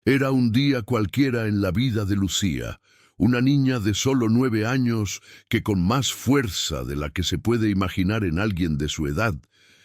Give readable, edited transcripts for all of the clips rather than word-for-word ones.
Era un día cualquiera en la vida de Lucía, una niña de solo 9 años que con más fuerza de la que se puede imaginar en alguien de su edad,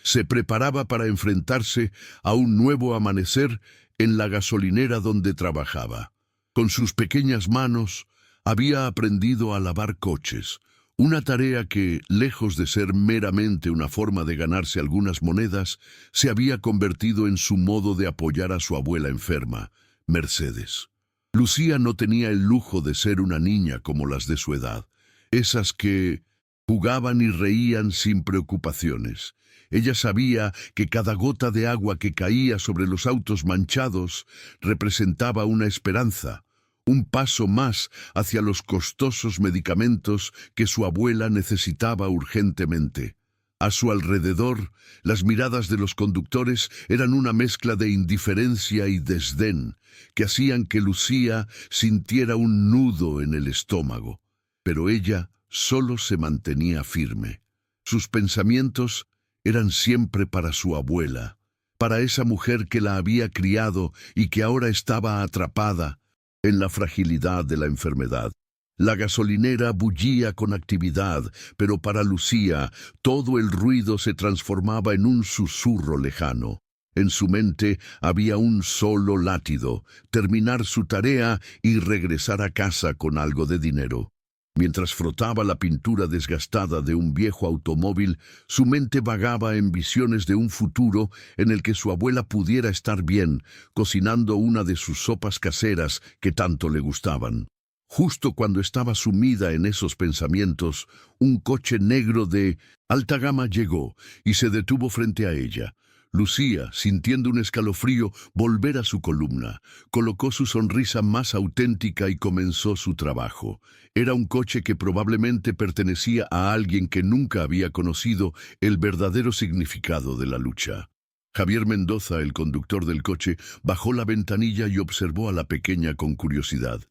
se preparaba para enfrentarse a un nuevo amanecer en la gasolinera donde trabajaba. Con sus pequeñas manos había aprendido a lavar coches, una tarea que, lejos de ser meramente una forma de ganarse algunas monedas, se había convertido en su modo de apoyar a su abuela enferma, Mercedes. Lucía no tenía el lujo de ser una niña como las de su edad, esas que jugaban y reían sin preocupaciones. Ella sabía que cada gota de agua que caía sobre los autos manchados representaba una esperanza, un paso más hacia los costosos medicamentos que su abuela necesitaba urgentemente. A su alrededor, las miradas de los conductores eran una mezcla de indiferencia y desdén, que hacían que Lucía sintiera un nudo en el estómago. Pero ella solo se mantenía firme. Sus pensamientos eran siempre para su abuela, para esa mujer que la había criado y que ahora estaba atrapada en la fragilidad de la enfermedad. La gasolinera bullía con actividad, pero para Lucía todo el ruido se transformaba en un susurro lejano. En su mente había un solo látigo: terminar su tarea y regresar a casa con algo de dinero. Mientras frotaba la pintura desgastada de un viejo automóvil, su mente vagaba en visiones de un futuro en el que su abuela pudiera estar bien, cocinando una de sus sopas caseras que tanto le gustaban. Justo cuando estaba sumida en esos pensamientos, un coche negro de alta gama llegó y se detuvo frente a ella. Lucía, sintiendo un escalofrío volver a su columna, colocó su sonrisa más auténtica y comenzó su trabajo. Era un coche que probablemente pertenecía a alguien que nunca había conocido el verdadero significado de la lucha. Javier Mendoza, el conductor del coche, bajó la ventanilla y observó a la pequeña con curiosidad.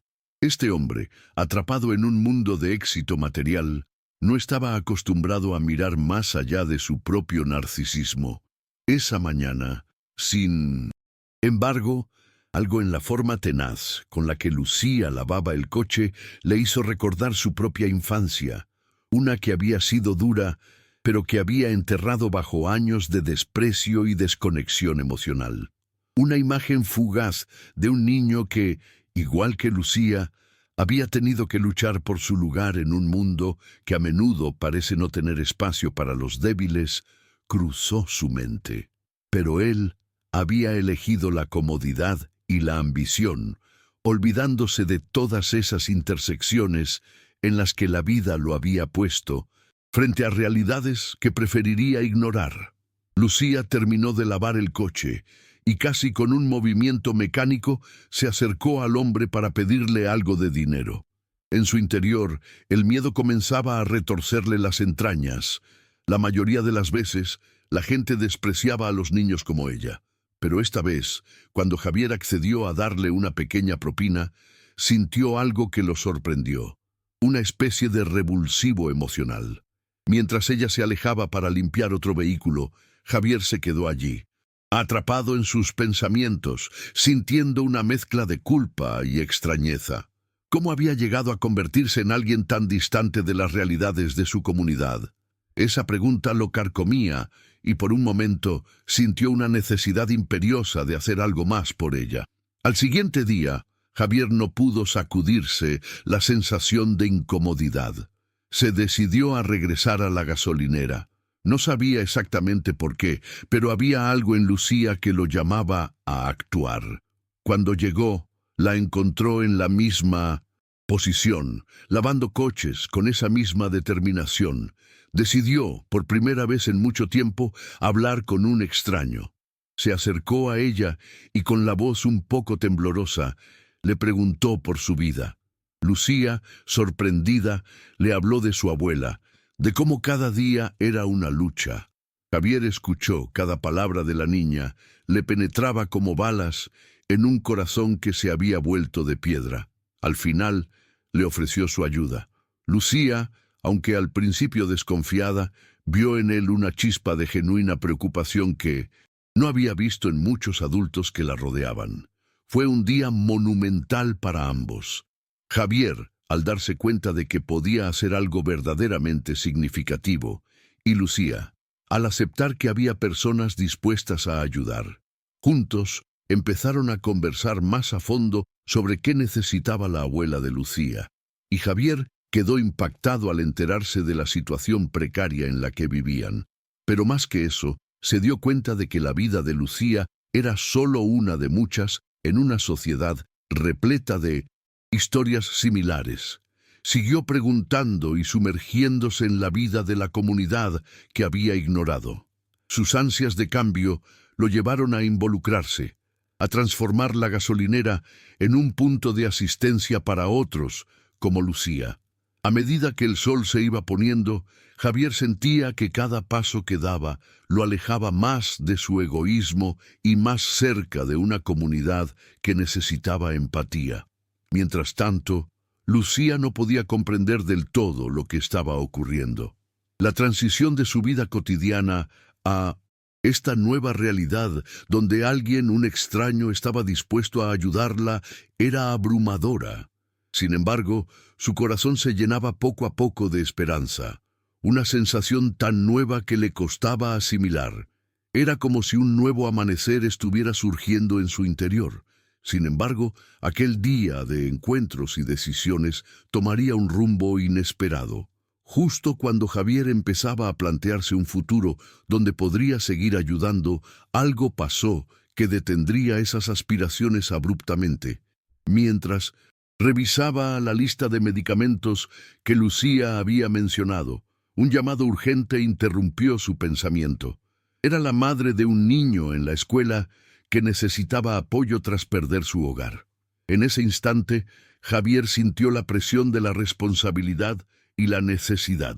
Este hombre, atrapado en un mundo de éxito material, no estaba acostumbrado a mirar más allá de su propio narcisismo. Esa mañana, sin embargo, algo en la forma tenaz con la que Lucía lavaba el coche le hizo recordar su propia infancia, una que había sido dura, pero que había enterrado bajo años de desprecio y desconexión emocional. Una imagen fugaz de un niño que, igual que Lucía, había tenido que luchar por su lugar en un mundo que a menudo parece no tener espacio para los débiles, cruzó su mente. Pero él había elegido la comodidad y la ambición, olvidándose de todas esas intersecciones en las que la vida lo había puesto, frente a realidades que preferiría ignorar. Lucía terminó de lavar el coche y casi con un movimiento mecánico se acercó al hombre para pedirle algo de dinero. En su interior, el miedo comenzaba a retorcerle las entrañas. La mayoría de las veces, la gente despreciaba a los niños como ella. Pero esta vez, cuando Javier accedió a darle una pequeña propina, sintió algo que lo sorprendió, una especie de revulsivo emocional. Mientras ella se alejaba para limpiar otro vehículo, Javier se quedó allí, atrapado en sus pensamientos, sintiendo una mezcla de culpa y extrañeza. ¿Cómo había llegado a convertirse en alguien tan distante de las realidades de su comunidad? Esa pregunta lo carcomía y por un momento sintió una necesidad imperiosa de hacer algo más por ella. Al siguiente día, Javier no pudo sacudirse la sensación de incomodidad. Se decidió a regresar a la gasolinera. No sabía exactamente por qué, pero había algo en Lucía que lo llamaba a actuar. Cuando llegó, la encontró en la misma posición, lavando coches con esa misma determinación. Decidió, por primera vez en mucho tiempo, hablar con un extraño. Se acercó a ella y con la voz un poco temblorosa, le preguntó por su vida. Lucía, sorprendida, le habló de su abuela, de cómo cada día era una lucha. Javier escuchó cada palabra de la niña, le penetraba como balas en un corazón que se había vuelto de piedra. Al final, le ofreció su ayuda. Lucía, aunque al principio desconfiada, vio en él una chispa de genuina preocupación que no había visto en muchos adultos que la rodeaban. Fue un día monumental para ambos. Javier, al darse cuenta de que podía hacer algo verdaderamente significativo, y Lucía, al aceptar que había personas dispuestas a ayudar. Juntos, empezaron a conversar más a fondo sobre qué necesitaba la abuela de Lucía, y Javier quedó impactado al enterarse de la situación precaria en la que vivían. Pero más que eso, se dio cuenta de que la vida de Lucía era solo una de muchas en una sociedad repleta de historias similares. Siguió preguntando y sumergiéndose en la vida de la comunidad que había ignorado. Sus ansias de cambio lo llevaron a involucrarse, a transformar la gasolinera en un punto de asistencia para otros, como Lucía. A medida que el sol se iba poniendo, Javier sentía que cada paso que daba lo alejaba más de su egoísmo y más cerca de una comunidad que necesitaba empatía. Mientras tanto, Lucía no podía comprender del todo lo que estaba ocurriendo. La transición de su vida cotidiana a esta nueva realidad donde alguien, un extraño, estaba dispuesto a ayudarla, era abrumadora. Sin embargo, su corazón se llenaba poco a poco de esperanza, una sensación tan nueva que le costaba asimilar. Era como si un nuevo amanecer estuviera surgiendo en su interior. Sin embargo, aquel día de encuentros y decisiones tomaría un rumbo inesperado. Justo cuando Javier empezaba a plantearse un futuro donde podría seguir ayudando, algo pasó que detendría esas aspiraciones abruptamente. Mientras revisaba la lista de medicamentos que Lucía había mencionado, un llamado urgente interrumpió su pensamiento. Era la madre de un niño en la escuela que necesitaba apoyo tras perder su hogar. En ese instante, Javier sintió la presión de la responsabilidad y la necesidad.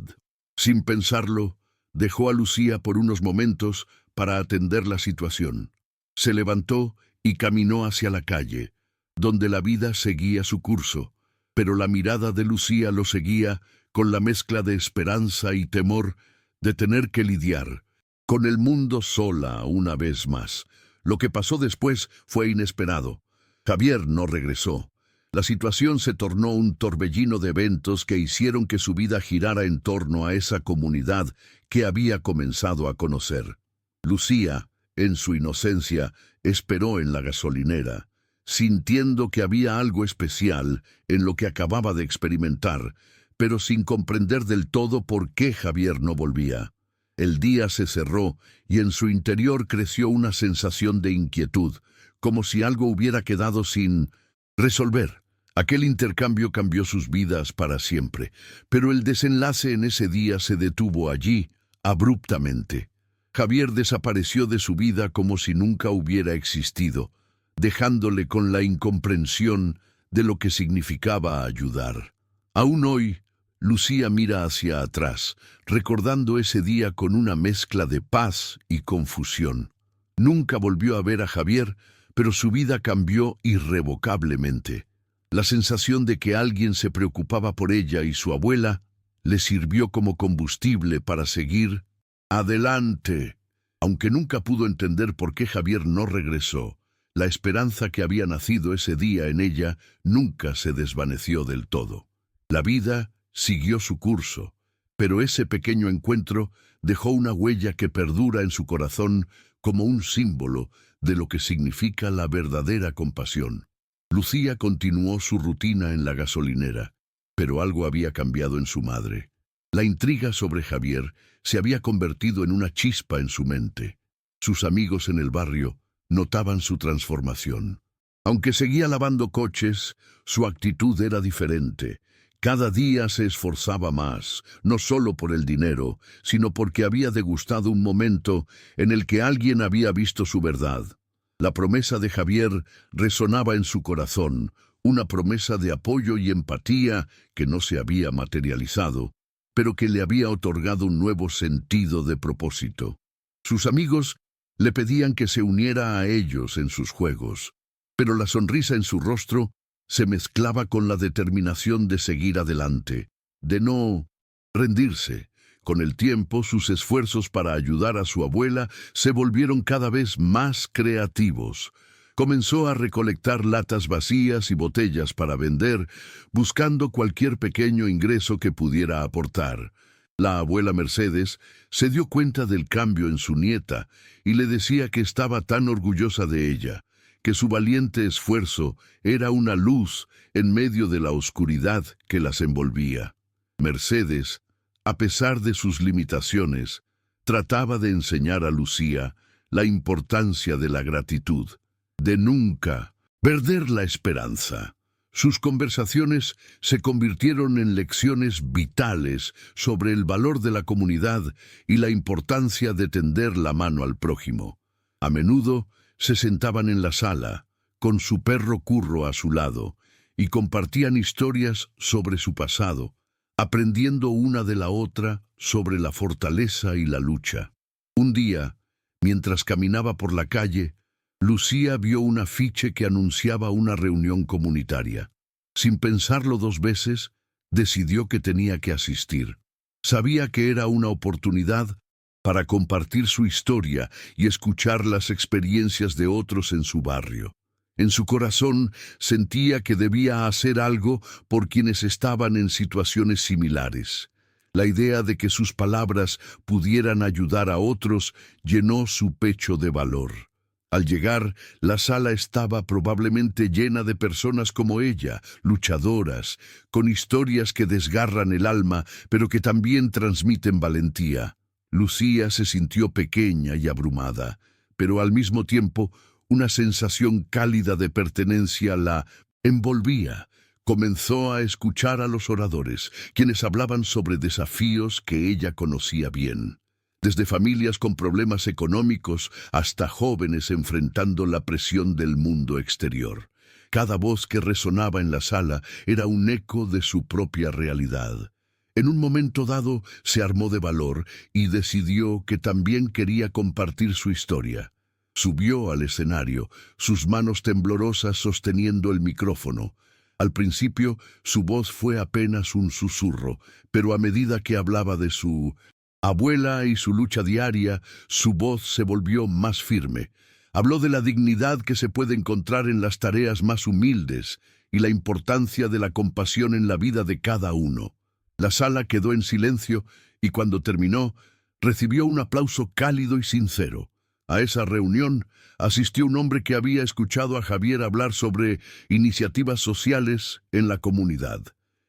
Sin pensarlo, dejó a Lucía por unos momentos para atender la situación. Se levantó y caminó hacia la calle, donde la vida seguía su curso, pero la mirada de Lucía lo seguía con la mezcla de esperanza y temor de tener que lidiar con el mundo sola una vez más. Lo que pasó después fue inesperado. Javier no regresó. La situación se tornó un torbellino de eventos que hicieron que su vida girara en torno a esa comunidad que había comenzado a conocer. Lucía, en su inocencia, esperó en la gasolinera, sintiendo que había algo especial en lo que acababa de experimentar, pero sin comprender del todo por qué Javier no volvía. El día se cerró y en su interior creció una sensación de inquietud, como si algo hubiera quedado sin resolver. Aquel intercambio cambió sus vidas para siempre, pero el desenlace en ese día se detuvo allí, abruptamente. Javier desapareció de su vida como si nunca hubiera existido, dejándole con la incomprensión de lo que significaba ayudar. Aún hoy, Lucía mira hacia atrás, recordando ese día con una mezcla de paz y confusión. Nunca volvió a ver a Javier, pero su vida cambió irrevocablemente. La sensación de que alguien se preocupaba por ella y su abuela le sirvió como combustible para seguir adelante. Aunque nunca pudo entender por qué Javier no regresó, la esperanza que había nacido ese día en ella nunca se desvaneció del todo. La vida siguió su curso, pero ese pequeño encuentro dejó una huella que perdura en su corazón como un símbolo de lo que significa la verdadera compasión. Lucía continuó su rutina en la gasolinera, pero algo había cambiado en su madre. La intriga sobre Javier se había convertido en una chispa en su mente. Sus amigos en el barrio notaban su transformación. Aunque seguía lavando coches, su actitud era diferente. Cada día se esforzaba más, no solo por el dinero, sino porque había degustado un momento en el que alguien había visto su verdad. La promesa de Javier resonaba en su corazón, una promesa de apoyo y empatía que no se había materializado, pero que le había otorgado un nuevo sentido de propósito. Sus amigos le pedían que se uniera a ellos en sus juegos, pero la sonrisa en su rostro se mezclaba con la determinación de seguir adelante, de no rendirse. Con el tiempo, sus esfuerzos para ayudar a su abuela se volvieron cada vez más creativos. Comenzó a recolectar latas vacías y botellas para vender, buscando cualquier pequeño ingreso que pudiera aportar. La abuela Mercedes se dio cuenta del cambio en su nieta y le decía que estaba tan orgullosa de ella, que su valiente esfuerzo era una luz en medio de la oscuridad que las envolvía. Mercedes, a pesar de sus limitaciones, trataba de enseñar a Lucía la importancia de la gratitud, de nunca perder la esperanza. Sus conversaciones se convirtieron en lecciones vitales sobre el valor de la comunidad y la importancia de tender la mano al prójimo. A menudo se sentaban en la sala, con su perro Curro a su lado, y compartían historias sobre su pasado, aprendiendo una de la otra sobre la fortaleza y la lucha. Un día, mientras caminaba por la calle, Lucía vio un afiche que anunciaba una reunión comunitaria. Sin pensarlo dos veces, decidió que tenía que asistir. Sabía que era una oportunidad para compartir su historia y escuchar las experiencias de otros en su barrio. En su corazón sentía que debía hacer algo por quienes estaban en situaciones similares. La idea de que sus palabras pudieran ayudar a otros llenó su pecho de valor. Al llegar, la sala estaba probablemente llena de personas como ella, luchadoras, con historias que desgarran el alma, pero que también transmiten valentía. Lucía se sintió pequeña y abrumada, pero al mismo tiempo una sensación cálida de pertenencia la envolvía. Comenzó a escuchar a los oradores, quienes hablaban sobre desafíos que ella conocía bien. Desde familias con problemas económicos hasta jóvenes enfrentando la presión del mundo exterior. Cada voz que resonaba en la sala era un eco de su propia realidad. En un momento dado se armó de valor y decidió que también quería compartir su historia. Subió al escenario, sus manos temblorosas sosteniendo el micrófono. Al principio, su voz fue apenas un susurro, pero a medida que hablaba de su abuela y su lucha diaria, su voz se volvió más firme. Habló de la dignidad que se puede encontrar en las tareas más humildes y la importancia de la compasión en la vida de cada uno. La sala quedó en silencio y cuando terminó, recibió un aplauso cálido y sincero. A esa reunión asistió un hombre que había escuchado a Javier hablar sobre iniciativas sociales en la comunidad.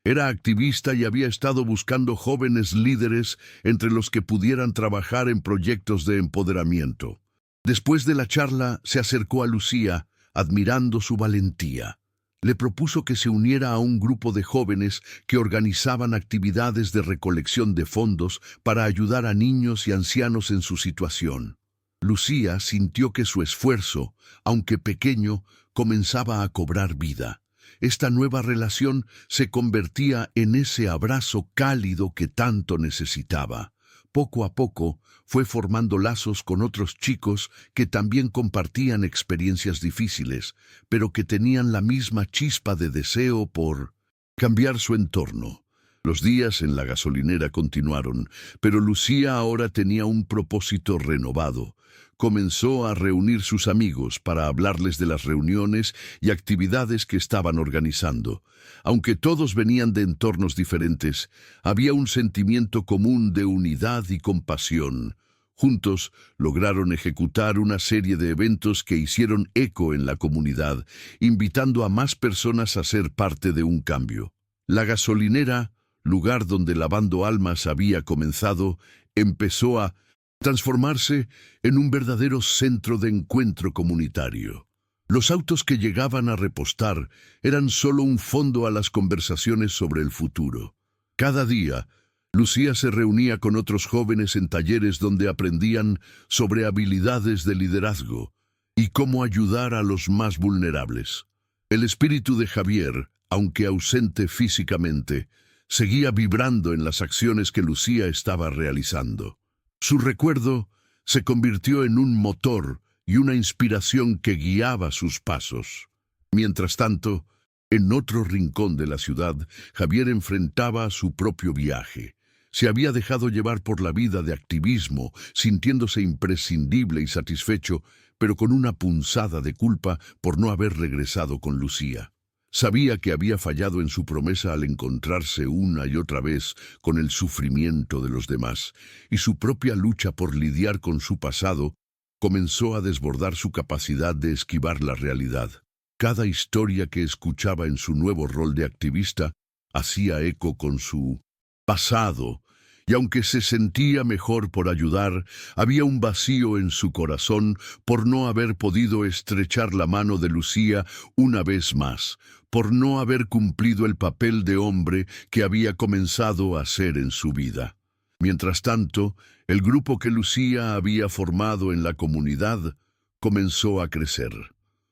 Era activista y había estado buscando jóvenes líderes entre los que pudieran trabajar en proyectos de empoderamiento. Después de la charla, se acercó a Lucía, admirando su valentía. Le propuso que se uniera a un grupo de jóvenes que organizaban actividades de recolección de fondos para ayudar a niños y ancianos en su situación. Lucía sintió que su esfuerzo, aunque pequeño, comenzaba a cobrar vida. Esta nueva relación se convertía en ese abrazo cálido que tanto necesitaba. Poco a poco fue formando lazos con otros chicos que también compartían experiencias difíciles, pero que tenían la misma chispa de deseo por cambiar su entorno. Los días en la gasolinera continuaron, pero Lucía ahora tenía un propósito renovado. Comenzó a reunir sus amigos para hablarles de las reuniones y actividades que estaban organizando. Aunque todos venían de entornos diferentes, había un sentimiento común de unidad y compasión. Juntos lograron ejecutar una serie de eventos que hicieron eco en la comunidad, invitando a más personas a ser parte de un cambio. La gasolinera, lugar donde Lavando Almas había comenzado, empezó a transformarse en un verdadero centro de encuentro comunitario. Los autos que llegaban a repostar eran solo un fondo a las conversaciones sobre el futuro. Cada día, Lucía se reunía con otros jóvenes en talleres donde aprendían sobre habilidades de liderazgo y cómo ayudar a los más vulnerables. El espíritu de Javier, aunque ausente físicamente, seguía vibrando en las acciones que Lucía estaba realizando. Su recuerdo se convirtió en un motor y una inspiración que guiaba sus pasos. Mientras tanto, en otro rincón de la ciudad, Javier enfrentaba su propio viaje. Se había dejado llevar por la vida de activismo, sintiéndose imprescindible y satisfecho, pero con una punzada de culpa por no haber regresado con Lucía. Sabía que había fallado en su promesa al encontrarse una y otra vez con el sufrimiento de los demás, y su propia lucha por lidiar con su pasado comenzó a desbordar su capacidad de esquivar la realidad. Cada historia que escuchaba en su nuevo rol de activista hacía eco con su pasado, y aunque se sentía mejor por ayudar, había un vacío en su corazón por no haber podido estrechar la mano de Lucía una vez más, por no haber cumplido el papel de hombre que había comenzado a hacer en su vida. Mientras tanto, el grupo que Lucía había formado en la comunidad comenzó a crecer.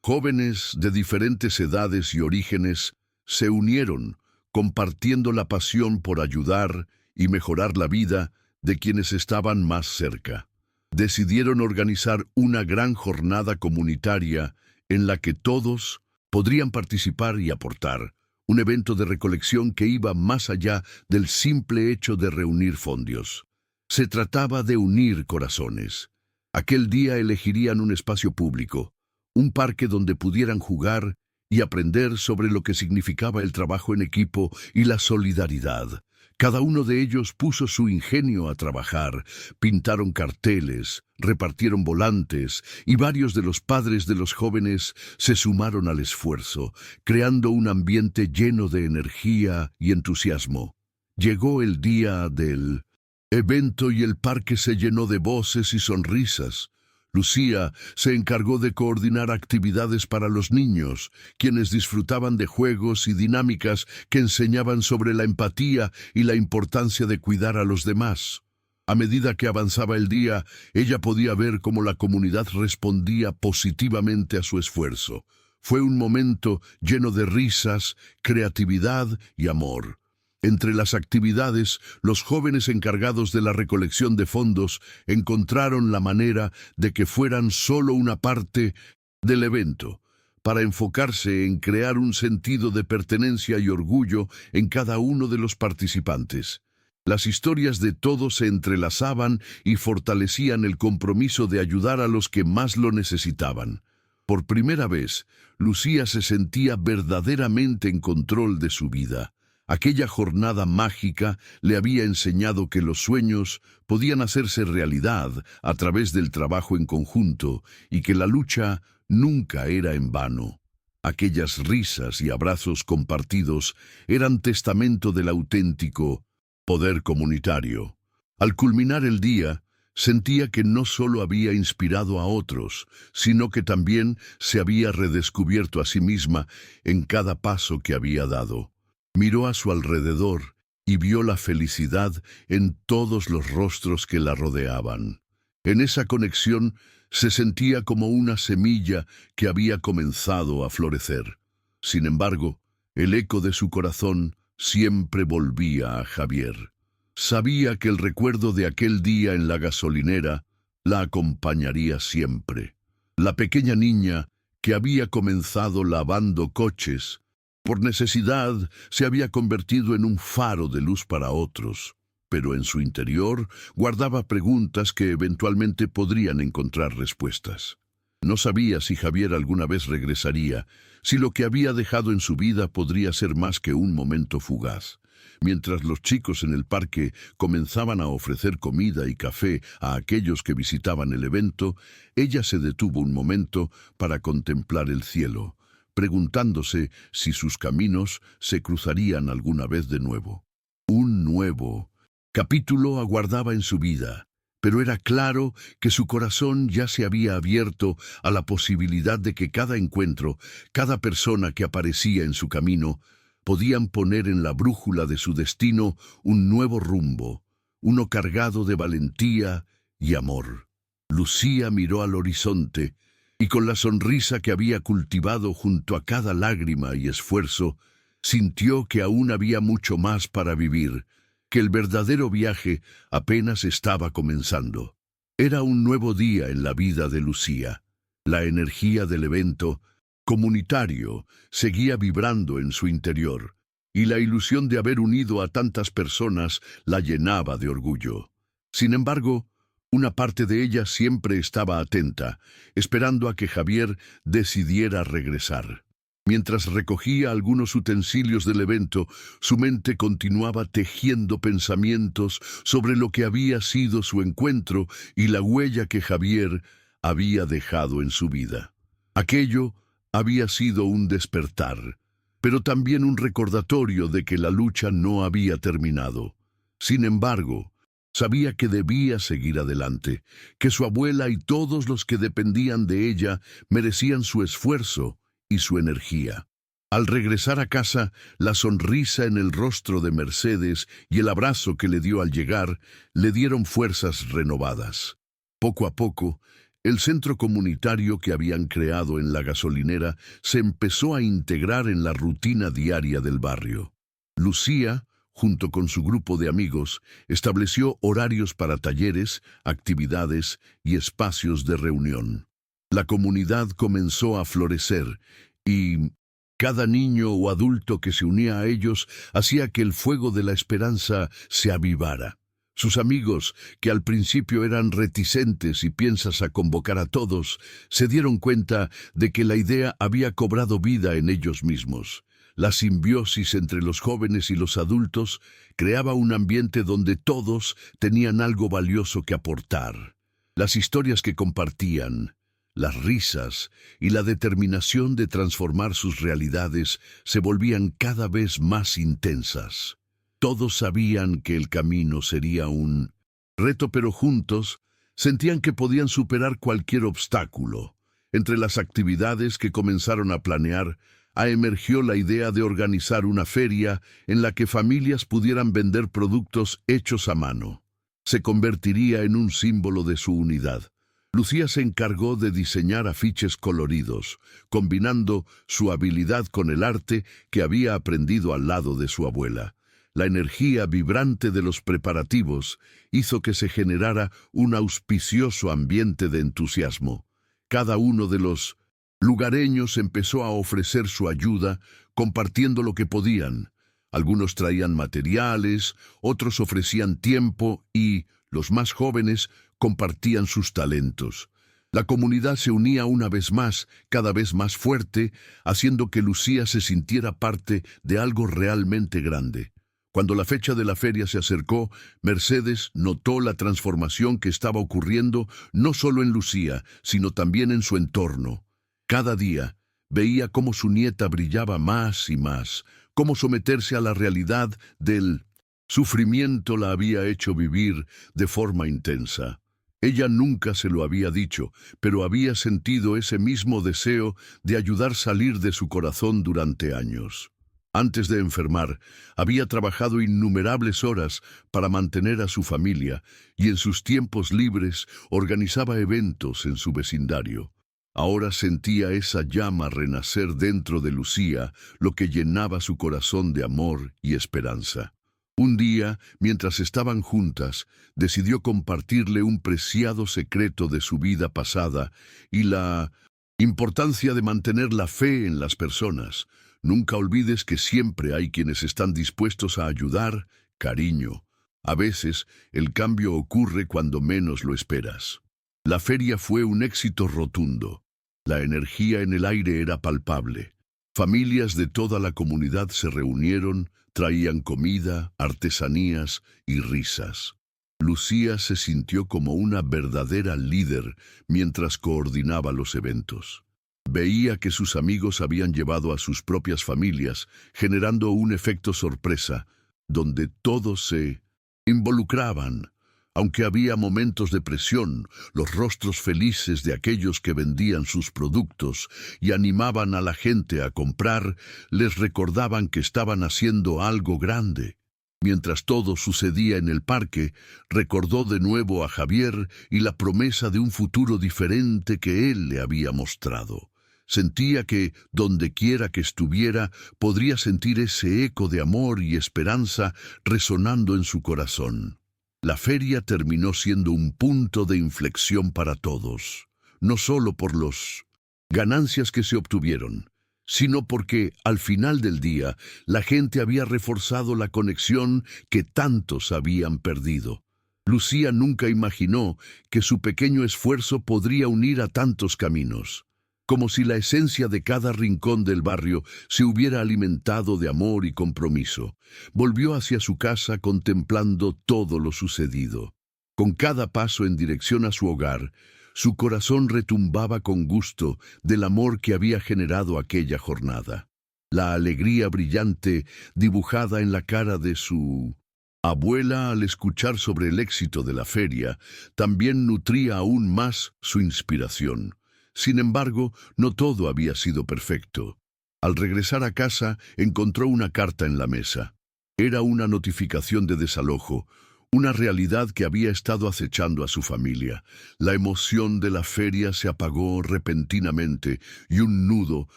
Jóvenes de diferentes edades y orígenes se unieron, compartiendo la pasión por ayudar y mejorar la vida de quienes estaban más cerca. Decidieron organizar una gran jornada comunitaria en la que todos podrían participar y aportar, un evento de recolección que iba más allá del simple hecho de reunir fondos. Se trataba de unir corazones. Aquel día elegirían un espacio público, un parque donde pudieran jugar y aprender sobre lo que significaba el trabajo en equipo y la solidaridad. Cada uno de ellos puso su ingenio a trabajar, pintaron carteles, repartieron volantes y varios de los padres de los jóvenes se sumaron al esfuerzo, creando un ambiente lleno de energía y entusiasmo. Llegó el día del evento y el parque se llenó de voces y sonrisas. Lucía se encargó de coordinar actividades para los niños, quienes disfrutaban de juegos y dinámicas que enseñaban sobre la empatía y la importancia de cuidar a los demás. A medida que avanzaba el día, ella podía ver cómo la comunidad respondía positivamente a su esfuerzo. Fue un momento lleno de risas, creatividad y amor. Entre las actividades, los jóvenes encargados de la recolección de fondos encontraron la manera de que fueran solo una parte del evento, para enfocarse en crear un sentido de pertenencia y orgullo en cada uno de los participantes. Las historias de todos se entrelazaban y fortalecían el compromiso de ayudar a los que más lo necesitaban. Por primera vez, Lucía se sentía verdaderamente en control de su vida. Aquella jornada mágica le había enseñado que los sueños podían hacerse realidad a través del trabajo en conjunto y que la lucha nunca era en vano. Aquellas risas y abrazos compartidos eran testamento del auténtico poder comunitario. Al culminar el día, sentía que no solo había inspirado a otros, sino que también se había redescubierto a sí misma en cada paso que había dado. Miró a su alrededor y vio la felicidad en todos los rostros que la rodeaban. En esa conexión se sentía como una semilla que había comenzado a florecer. Sin embargo, el eco de su corazón siempre volvía a Javier. Sabía que el recuerdo de aquel día en la gasolinera la acompañaría siempre. La pequeña niña que había comenzado lavando coches, por necesidad, se había convertido en un faro de luz para otros, pero en su interior guardaba preguntas que eventualmente podrían encontrar respuestas. No sabía si Javier alguna vez regresaría, si lo que había dejado en su vida podría ser más que un momento fugaz. Mientras los chicos en el parque comenzaban a ofrecer comida y café a aquellos que visitaban el evento, ella se detuvo un momento para contemplar el cielo, preguntándose si sus caminos se cruzarían alguna vez de nuevo. Un nuevo capítulo aguardaba en su vida, pero era claro que su corazón ya se había abierto a la posibilidad de que cada encuentro, cada persona que aparecía en su camino, podían poner en la brújula de su destino un nuevo rumbo, uno cargado de valentía y amor. Lucía miró al horizonte, y con la sonrisa que había cultivado junto a cada lágrima y esfuerzo, sintió que aún había mucho más para vivir, que el verdadero viaje apenas estaba comenzando. Era un nuevo día en la vida de Lucía. La energía del evento comunitario seguía vibrando en su interior, y la ilusión de haber unido a tantas personas la llenaba de orgullo. Sin embargo, una parte de ella siempre estaba atenta, esperando a que Javier decidiera regresar. Mientras recogía algunos utensilios del evento, su mente continuaba tejiendo pensamientos sobre lo que había sido su encuentro y la huella que Javier había dejado en su vida. Aquello había sido un despertar, pero también un recordatorio de que la lucha no había terminado. Sin embargo, sabía que debía seguir adelante, que su abuela y todos los que dependían de ella merecían su esfuerzo y su energía. Al regresar a casa, la sonrisa en el rostro de Mercedes y el abrazo que le dio al llegar le dieron fuerzas renovadas. Poco a poco, el centro comunitario que habían creado en la gasolinera se empezó a integrar en la rutina diaria del barrio. Lucía, junto con su grupo de amigos, estableció horarios para talleres, actividades y espacios de reunión. La comunidad comenzó a florecer y cada niño o adulto que se unía a ellos hacía que el fuego de la esperanza se avivara. Sus amigos, que al principio eran reticentes y piensas a convocar a todos, se dieron cuenta de que la idea había cobrado vida en ellos mismos. La simbiosis entre los jóvenes y los adultos creaba un ambiente donde todos tenían algo valioso que aportar. Las historias que compartían, las risas y la determinación de transformar sus realidades se volvían cada vez más intensas. Todos sabían que el camino sería un reto, pero juntos sentían que podían superar cualquier obstáculo. Entre las actividades que comenzaron a planear, emergió la idea de organizar una feria en la que familias pudieran vender productos hechos a mano. Se convertiría en un símbolo de su unidad. Lucía se encargó de diseñar afiches coloridos, combinando su habilidad con el arte que había aprendido al lado de su abuela. La energía vibrante de los preparativos hizo que se generara un auspicioso ambiente de entusiasmo. Cada uno de los lugareños empezó a ofrecer su ayuda, compartiendo lo que podían. Algunos traían materiales, otros ofrecían tiempo y, los más jóvenes, compartían sus talentos. La comunidad se unía una vez más, cada vez más fuerte, haciendo que Lucía se sintiera parte de algo realmente grande. Cuando la fecha de la feria se acercó, Mercedes notó la transformación que estaba ocurriendo no solo en Lucía, sino también en su entorno. Cada día veía cómo su nieta brillaba más y más, cómo someterse a la realidad del sufrimiento la había hecho vivir de forma intensa. Ella nunca se lo había dicho, pero había sentido ese mismo deseo de ayudar a salir de su corazón durante años. Antes de enfermar, había trabajado innumerables horas para mantener a su familia y en sus tiempos libres organizaba eventos en su vecindario. Ahora sentía esa llama renacer dentro de Lucía, lo que llenaba su corazón de amor y esperanza. Un día, mientras estaban juntas, decidió compartirle un preciado secreto de su vida pasada y la importancia de mantener la fe en las personas. Nunca olvides que siempre hay quienes están dispuestos a ayudar, cariño. A veces, el cambio ocurre cuando menos lo esperas. La feria fue un éxito rotundo. La energía en el aire era palpable. Familias de toda la comunidad se reunieron, traían comida, artesanías y risas. Lucía se sintió como una verdadera líder mientras coordinaba los eventos. Veía que sus amigos habían llevado a sus propias familias, generando un efecto sorpresa, donde todos se involucraban. Aunque había momentos de presión, los rostros felices de aquellos que vendían sus productos y animaban a la gente a comprar, les recordaban que estaban haciendo algo grande. Mientras todo sucedía en el parque, recordó de nuevo a Javier y la promesa de un futuro diferente que él le había mostrado. Sentía que, dondequiera que estuviera, podría sentir ese eco de amor y esperanza resonando en su corazón. La feria terminó siendo un punto de inflexión para todos, no solo por las ganancias que se obtuvieron, sino porque, al final del día, la gente había reforzado la conexión que tantos habían perdido. Lucía nunca imaginó que su pequeño esfuerzo podría unir a tantos caminos, como si la esencia de cada rincón del barrio se hubiera alimentado de amor y compromiso. Volvió hacia su casa contemplando todo lo sucedido. Con cada paso en dirección a su hogar, su corazón retumbaba con gusto del amor que había generado aquella jornada. La alegría brillante dibujada en la cara de su abuela al escuchar sobre el éxito de la feria también nutría aún más su inspiración. Sin embargo, no todo había sido perfecto. Al regresar a casa, encontró una carta en la mesa. Era una notificación de desalojo, una realidad que había estado acechando a su familia. La emoción de la feria se apagó repentinamente y un nudo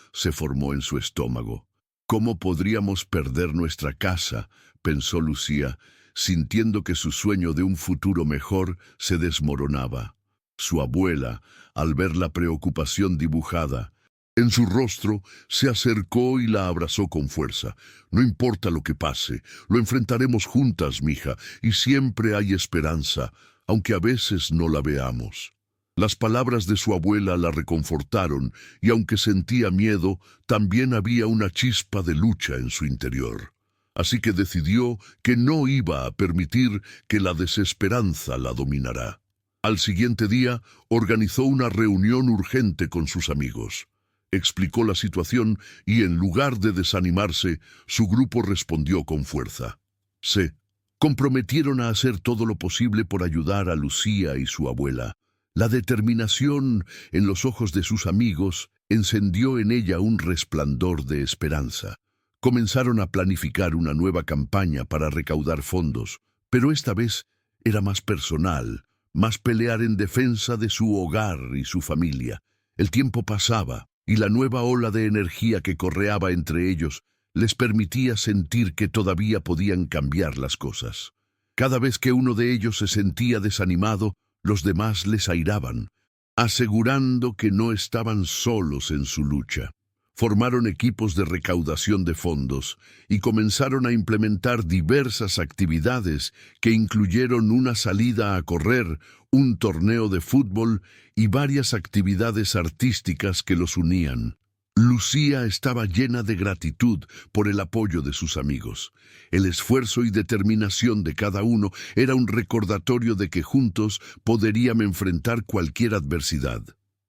se formó en su estómago. ¿Cómo podríamos perder nuestra casa?, pensó Lucía, sintiendo que su sueño de un futuro mejor se desmoronaba. Su abuela, al ver la preocupación dibujada en su rostro, se acercó y la abrazó con fuerza. No importa lo que pase, lo enfrentaremos juntas, mija, y siempre hay esperanza, aunque a veces no la veamos. Las palabras de su abuela la reconfortaron, y aunque sentía miedo, también había una chispa de lucha en su interior. Así que decidió que no iba a permitir que la desesperanza la dominara. Al siguiente día, organizó una reunión urgente con sus amigos. Explicó la situación y, en lugar de desanimarse, su grupo respondió con fuerza. Se comprometieron a hacer todo lo posible por ayudar a Lucía y su abuela. La determinación en los ojos de sus amigos encendió en ella un resplandor de esperanza. Comenzaron a planificar una nueva campaña para recaudar fondos, pero esta vez era más personal, más pelear en defensa de su hogar y su familia. El tiempo pasaba, y la nueva ola de energía que correaba entre ellos les permitía sentir que todavía podían cambiar las cosas. Cada vez que uno de ellos se sentía desanimado, los demás les airaban, asegurando que no estaban solos en su lucha. Formaron equipos de recaudación de fondos y comenzaron a implementar diversas actividades que incluyeron una salida a correr, un torneo de fútbol y varias actividades artísticas que los unían. Lucía estaba llena de gratitud por el apoyo de sus amigos. El esfuerzo y determinación de cada uno era un recordatorio de que juntos podrían enfrentar cualquier adversidad.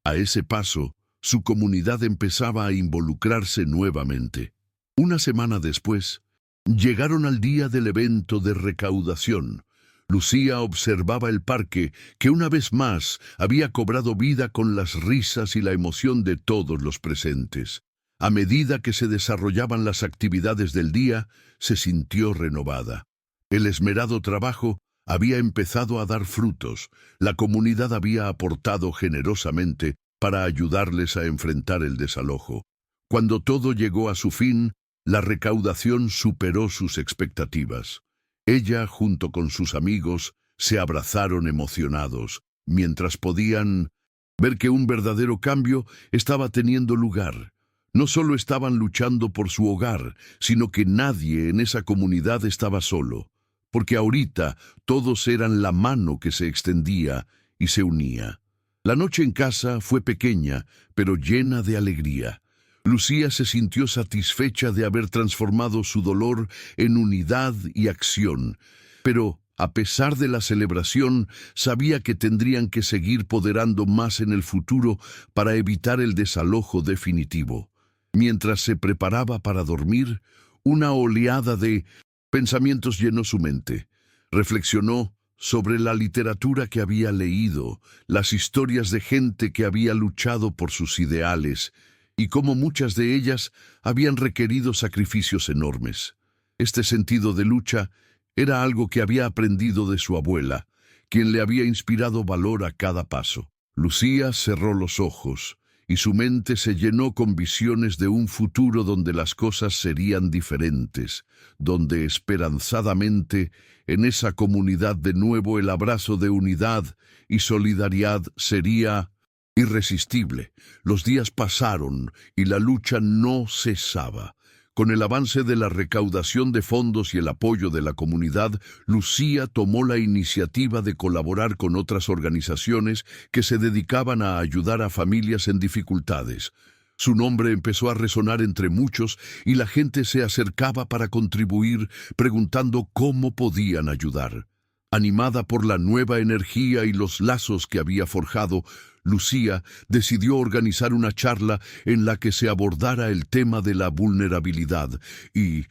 A ese paso, su comunidad empezaba a involucrarse nuevamente. Una semana después, llegaron al día del evento de recaudación. Lucía observaba el parque, que una vez más había cobrado vida con las risas y la emoción de todos los presentes. A medida que se desarrollaban las actividades del día, se sintió renovada. El esmerado trabajo había empezado a dar frutos. La comunidad había aportado generosamente para ayudarles a enfrentar el desalojo. Cuando todo llegó a su fin, la recaudación superó sus expectativas. Ella, junto con sus amigos, se abrazaron emocionados, mientras podían ver que un verdadero cambio estaba teniendo lugar. No solo estaban luchando por su hogar, sino que nadie en esa comunidad estaba solo, porque ahorita todos eran la mano que se extendía y se unía. La noche en casa fue pequeña, pero llena de alegría. Lucía se sintió satisfecha de haber transformado su dolor en unidad y acción, pero, a pesar de la celebración, sabía que tendrían que seguir poderando más en el futuro para evitar el desalojo definitivo. Mientras se preparaba para dormir, una oleada de pensamientos llenó su mente. Reflexionó sobre la literatura que había leído, las historias de gente que había luchado por sus ideales, y cómo muchas de ellas habían requerido sacrificios enormes. Este sentido de lucha era algo que había aprendido de su abuela, quien le había inspirado valor a cada paso. Lucía cerró los ojos, y su mente se llenó con visiones de un futuro donde las cosas serían diferentes, donde esperanzadamente en esa comunidad de nuevo el abrazo de unidad y solidaridad sería irresistible. Los días pasaron y la lucha no cesaba. Con el avance de la recaudación de fondos y el apoyo de la comunidad, Lucía tomó la iniciativa de colaborar con otras organizaciones que se dedicaban a ayudar a familias en dificultades. Su nombre empezó a resonar entre muchos y la gente se acercaba para contribuir, preguntando cómo podían ayudar. Animada por la nueva energía y los lazos que había forjado, Lucía decidió organizar una charla en la que se abordara el tema de la vulnerabilidad y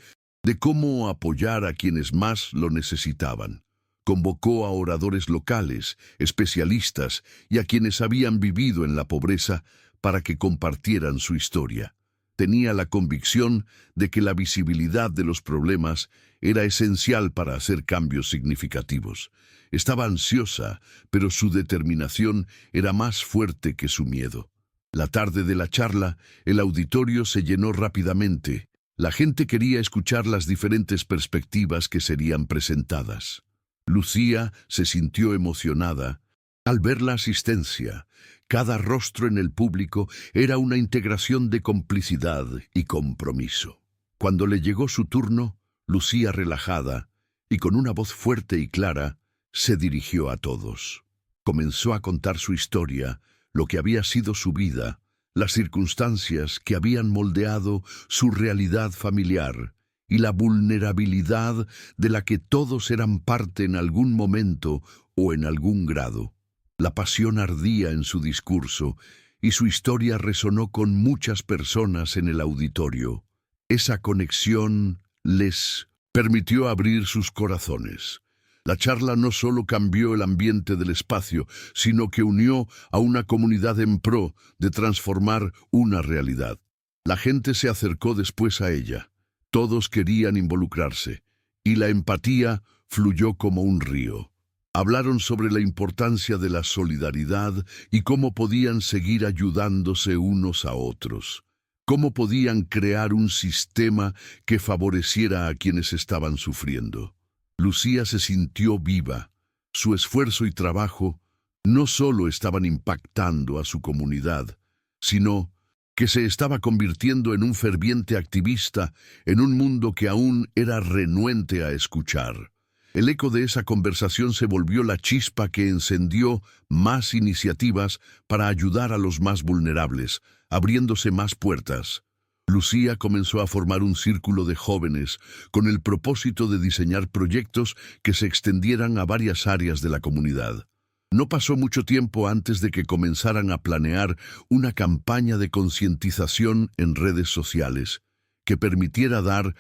de cómo apoyar a quienes más lo necesitaban. Convocó a oradores locales, especialistas y a quienes habían vivido en la pobreza para que compartieran su historia. Tenía la convicción de que la visibilidad de los problemas era esencial para hacer cambios significativos. Estaba ansiosa, pero su determinación era más fuerte que su miedo. La tarde de la charla, el auditorio se llenó rápidamente. La gente quería escuchar las diferentes perspectivas que serían presentadas. Lucía se sintió emocionada al ver la asistencia. Cada rostro en el público era una integración de complicidad y compromiso. Cuando le llegó su turno, Lucía, relajada y con una voz fuerte y clara, se dirigió a todos. Comenzó a contar su historia, lo que había sido su vida, las circunstancias que habían moldeado su realidad familiar y la vulnerabilidad de la que todos eran parte en algún momento o en algún grado. La pasión ardía en su discurso y su historia resonó con muchas personas en el auditorio. Esa conexión les permitió abrir sus corazones. La charla no solo cambió el ambiente del espacio, sino que unió a una comunidad en pro de transformar una realidad. La gente se acercó después a ella. Todos querían involucrarse, y la empatía fluyó como un río. Hablaron sobre la importancia de la solidaridad y cómo podían seguir ayudándose unos a otros. Cómo podían crear un sistema que favoreciera a quienes estaban sufriendo. Lucía se sintió viva. Su esfuerzo y trabajo no solo estaban impactando a su comunidad, sino que se estaba convirtiendo en un ferviente activista en un mundo que aún era renuente a escuchar. El eco de esa conversación se volvió la chispa que encendió más iniciativas para ayudar a los más vulnerables, abriéndose más puertas. Lucía comenzó a formar un círculo de jóvenes con el propósito de diseñar proyectos que se extendieran a varias áreas de la comunidad. No pasó mucho tiempo antes de que comenzaran a planear una campaña de concientización en redes sociales que permitiera dar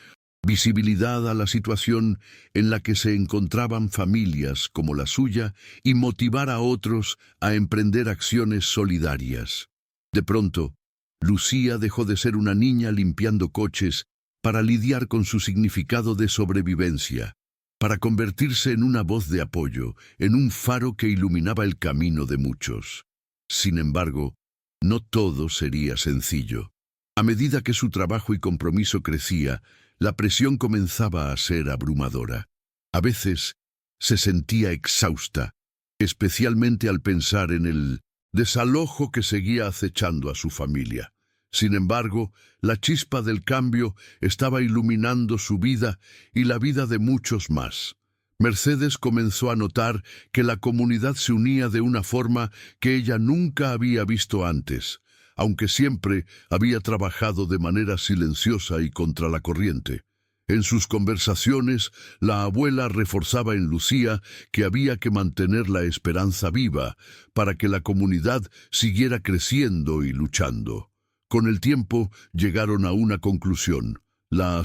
visibilidad a la situación en la que se encontraban familias como la suya y motivar a otros a emprender acciones solidarias. De pronto, Lucía dejó de ser una niña limpiando coches para lidiar con su significado de sobrevivencia, para convertirse en una voz de apoyo, en un faro que iluminaba el camino de muchos. Sin embargo, no todo sería sencillo. A medida que su trabajo y compromiso crecía, la presión comenzaba a ser abrumadora. A veces se sentía exhausta, especialmente al pensar en el desalojo que seguía acechando a su familia. Sin embargo, la chispa del cambio estaba iluminando su vida y la vida de muchos más. Mercedes comenzó a notar que la comunidad se unía de una forma que ella nunca había visto antes, aunque siempre había trabajado de manera silenciosa y contra la corriente. En sus conversaciones, la abuela reforzaba en Lucía que había que mantener la esperanza viva para que la comunidad siguiera creciendo y luchando. Con el tiempo llegaron a una conclusión. La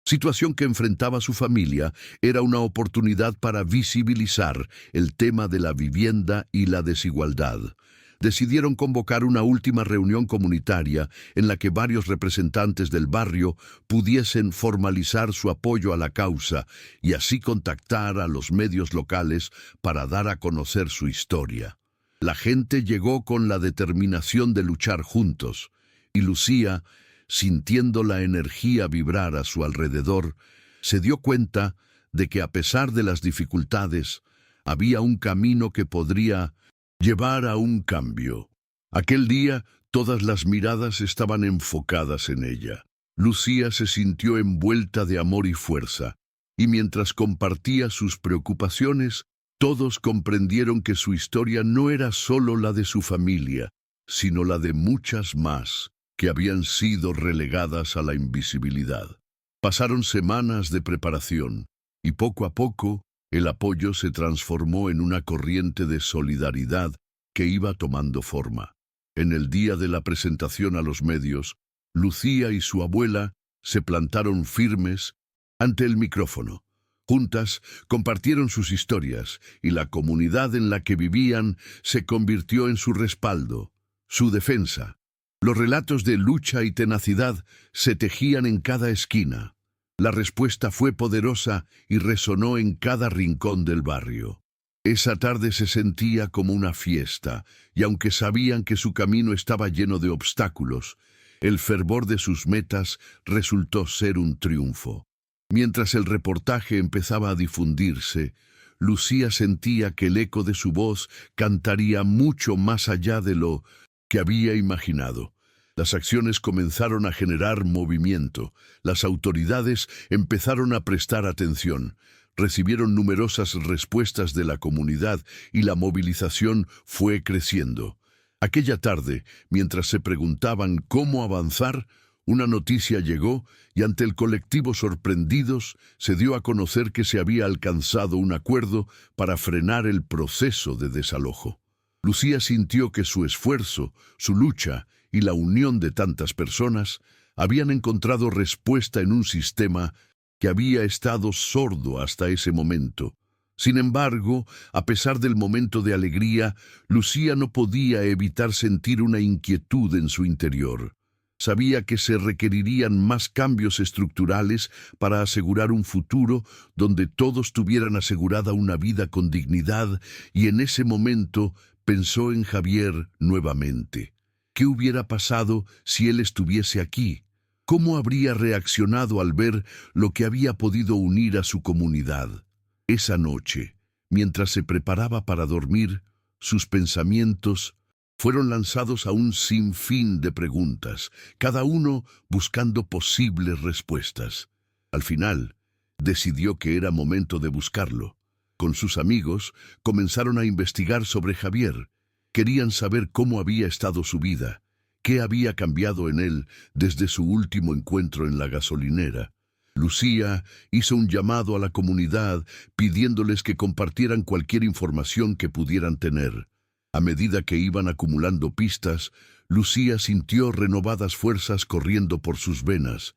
situación que enfrentaba su familia era una oportunidad para visibilizar el tema de la vivienda y la desigualdad. Decidieron convocar una última reunión comunitaria en la que varios representantes del barrio pudiesen formalizar su apoyo a la causa y así contactar a los medios locales para dar a conocer su historia. La gente llegó con la determinación de luchar juntos, y Lucía, sintiendo la energía vibrar a su alrededor, se dio cuenta de que a pesar de las dificultades, había un camino que podría llevar a un cambio. Aquel día, todas las miradas estaban enfocadas en ella. Lucía se sintió envuelta de amor y fuerza, y mientras compartía sus preocupaciones, todos comprendieron que su historia no era solo la de su familia, sino la de muchas más que habían sido relegadas a la invisibilidad. Pasaron semanas de preparación, y poco a poco el apoyo se transformó en una corriente de solidaridad que iba tomando forma. En el día de la presentación a los medios, Lucía y su abuela se plantaron firmes ante el micrófono. Juntas compartieron sus historias y la comunidad en la que vivían se convirtió en su respaldo, su defensa. Los relatos de lucha y tenacidad se tejían en cada esquina. La respuesta fue poderosa y resonó en cada rincón del barrio. Esa tarde se sentía como una fiesta, y aunque sabían que su camino estaba lleno de obstáculos, el fervor de sus metas resultó ser un triunfo. Mientras el reportaje empezaba a difundirse, Lucía sentía que el eco de su voz cantaría mucho más allá de lo que había imaginado. Las acciones comenzaron a generar movimiento. Las autoridades empezaron a prestar atención. Recibieron numerosas respuestas de la comunidad y la movilización fue creciendo. Aquella tarde, mientras se preguntaban cómo avanzar, una noticia llegó y ante el colectivo sorprendidos se dio a conocer que se había alcanzado un acuerdo para frenar el proceso de desalojo. Lucía sintió que su esfuerzo, su lucha y la unión de tantas personas habían encontrado respuesta en un sistema que había estado sordo hasta ese momento. Sin embargo, a pesar del momento de alegría, Lucía no podía evitar sentir una inquietud en su interior. Sabía que se requerirían más cambios estructurales para asegurar un futuro donde todos tuvieran asegurada una vida con dignidad, y en ese momento pensó en Javier nuevamente. ¿Qué hubiera pasado si él estuviese aquí? ¿Cómo habría reaccionado al ver lo que había podido unir a su comunidad? Esa noche, mientras se preparaba para dormir, sus pensamientos fueron lanzados a un sinfín de preguntas, cada uno buscando posibles respuestas. Al final, decidió que era momento de buscarlo. Con sus amigos, comenzaron a investigar sobre Javier. Querían saber cómo había estado su vida, qué había cambiado en él desde su último encuentro en la gasolinera. Lucía hizo un llamado a la comunidad pidiéndoles que compartieran cualquier información que pudieran tener. A medida que iban acumulando pistas, Lucía sintió renovadas fuerzas corriendo por sus venas.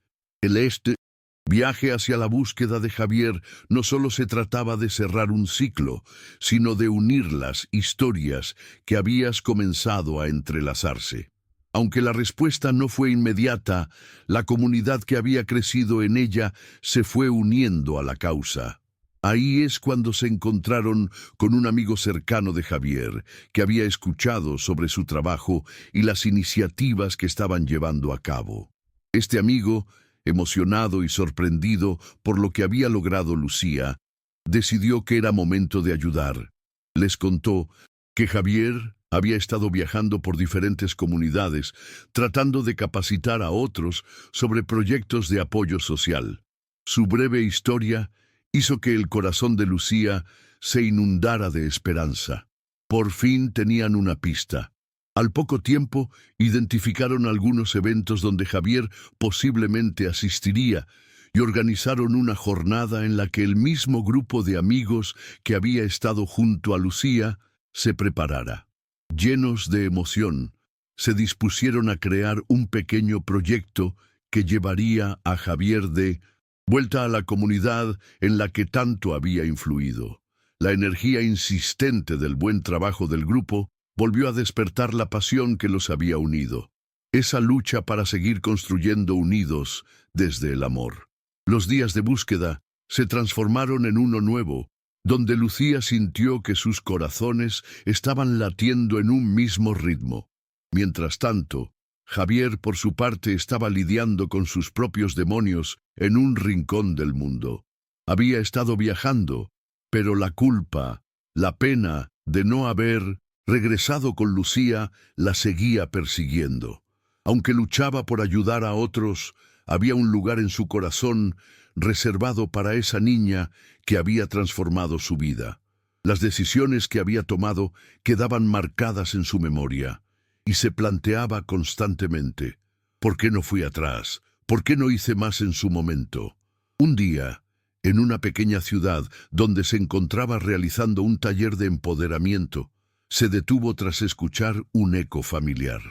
Viaje hacia la búsqueda de Javier no solo se trataba de cerrar un ciclo, sino de unir las historias que habían comenzado a entrelazarse. Aunque la respuesta no fue inmediata, la comunidad que había crecido en ella se fue uniendo a la causa. Ahí es cuando se encontraron con un amigo cercano de Javier, que había escuchado sobre su trabajo y las iniciativas que estaban llevando a cabo. Este amigo, emocionado y sorprendido por lo que había logrado Lucía, decidió que era momento de ayudar. Les contó que Javier había estado viajando por diferentes comunidades, tratando de capacitar a otros sobre proyectos de apoyo social. Su breve historia hizo que el corazón de Lucía se inundara de esperanza. Por fin tenían una pista. Al poco tiempo, identificaron algunos eventos donde Javier posiblemente asistiría y organizaron una jornada en la que el mismo grupo de amigos que había estado junto a Lucía se preparara. Llenos de emoción, se dispusieron a crear un pequeño proyecto que llevaría a Javier de vuelta a la comunidad en la que tanto había influido. La energía insistente del buen trabajo del grupo volvió a despertar la pasión que los había unido. Esa lucha para seguir construyendo unidos desde el amor. Los días de búsqueda se transformaron en uno nuevo, donde Lucía sintió que sus corazones estaban latiendo en un mismo ritmo. Mientras tanto, Javier, por su parte, estaba lidiando con sus propios demonios en un rincón del mundo. Había estado viajando, pero la culpa, la pena de no haber Regresado con Lucía, la seguía persiguiendo. Aunque luchaba por ayudar a otros, había un lugar en su corazón reservado para esa niña que había transformado su vida. Las decisiones que había tomado quedaban marcadas en su memoria, y se planteaba constantemente: ¿por qué no fui atrás? ¿Por qué no hice más en su momento? Un día, en una pequeña ciudad donde se encontraba realizando un taller de empoderamiento, se detuvo tras escuchar un eco familiar.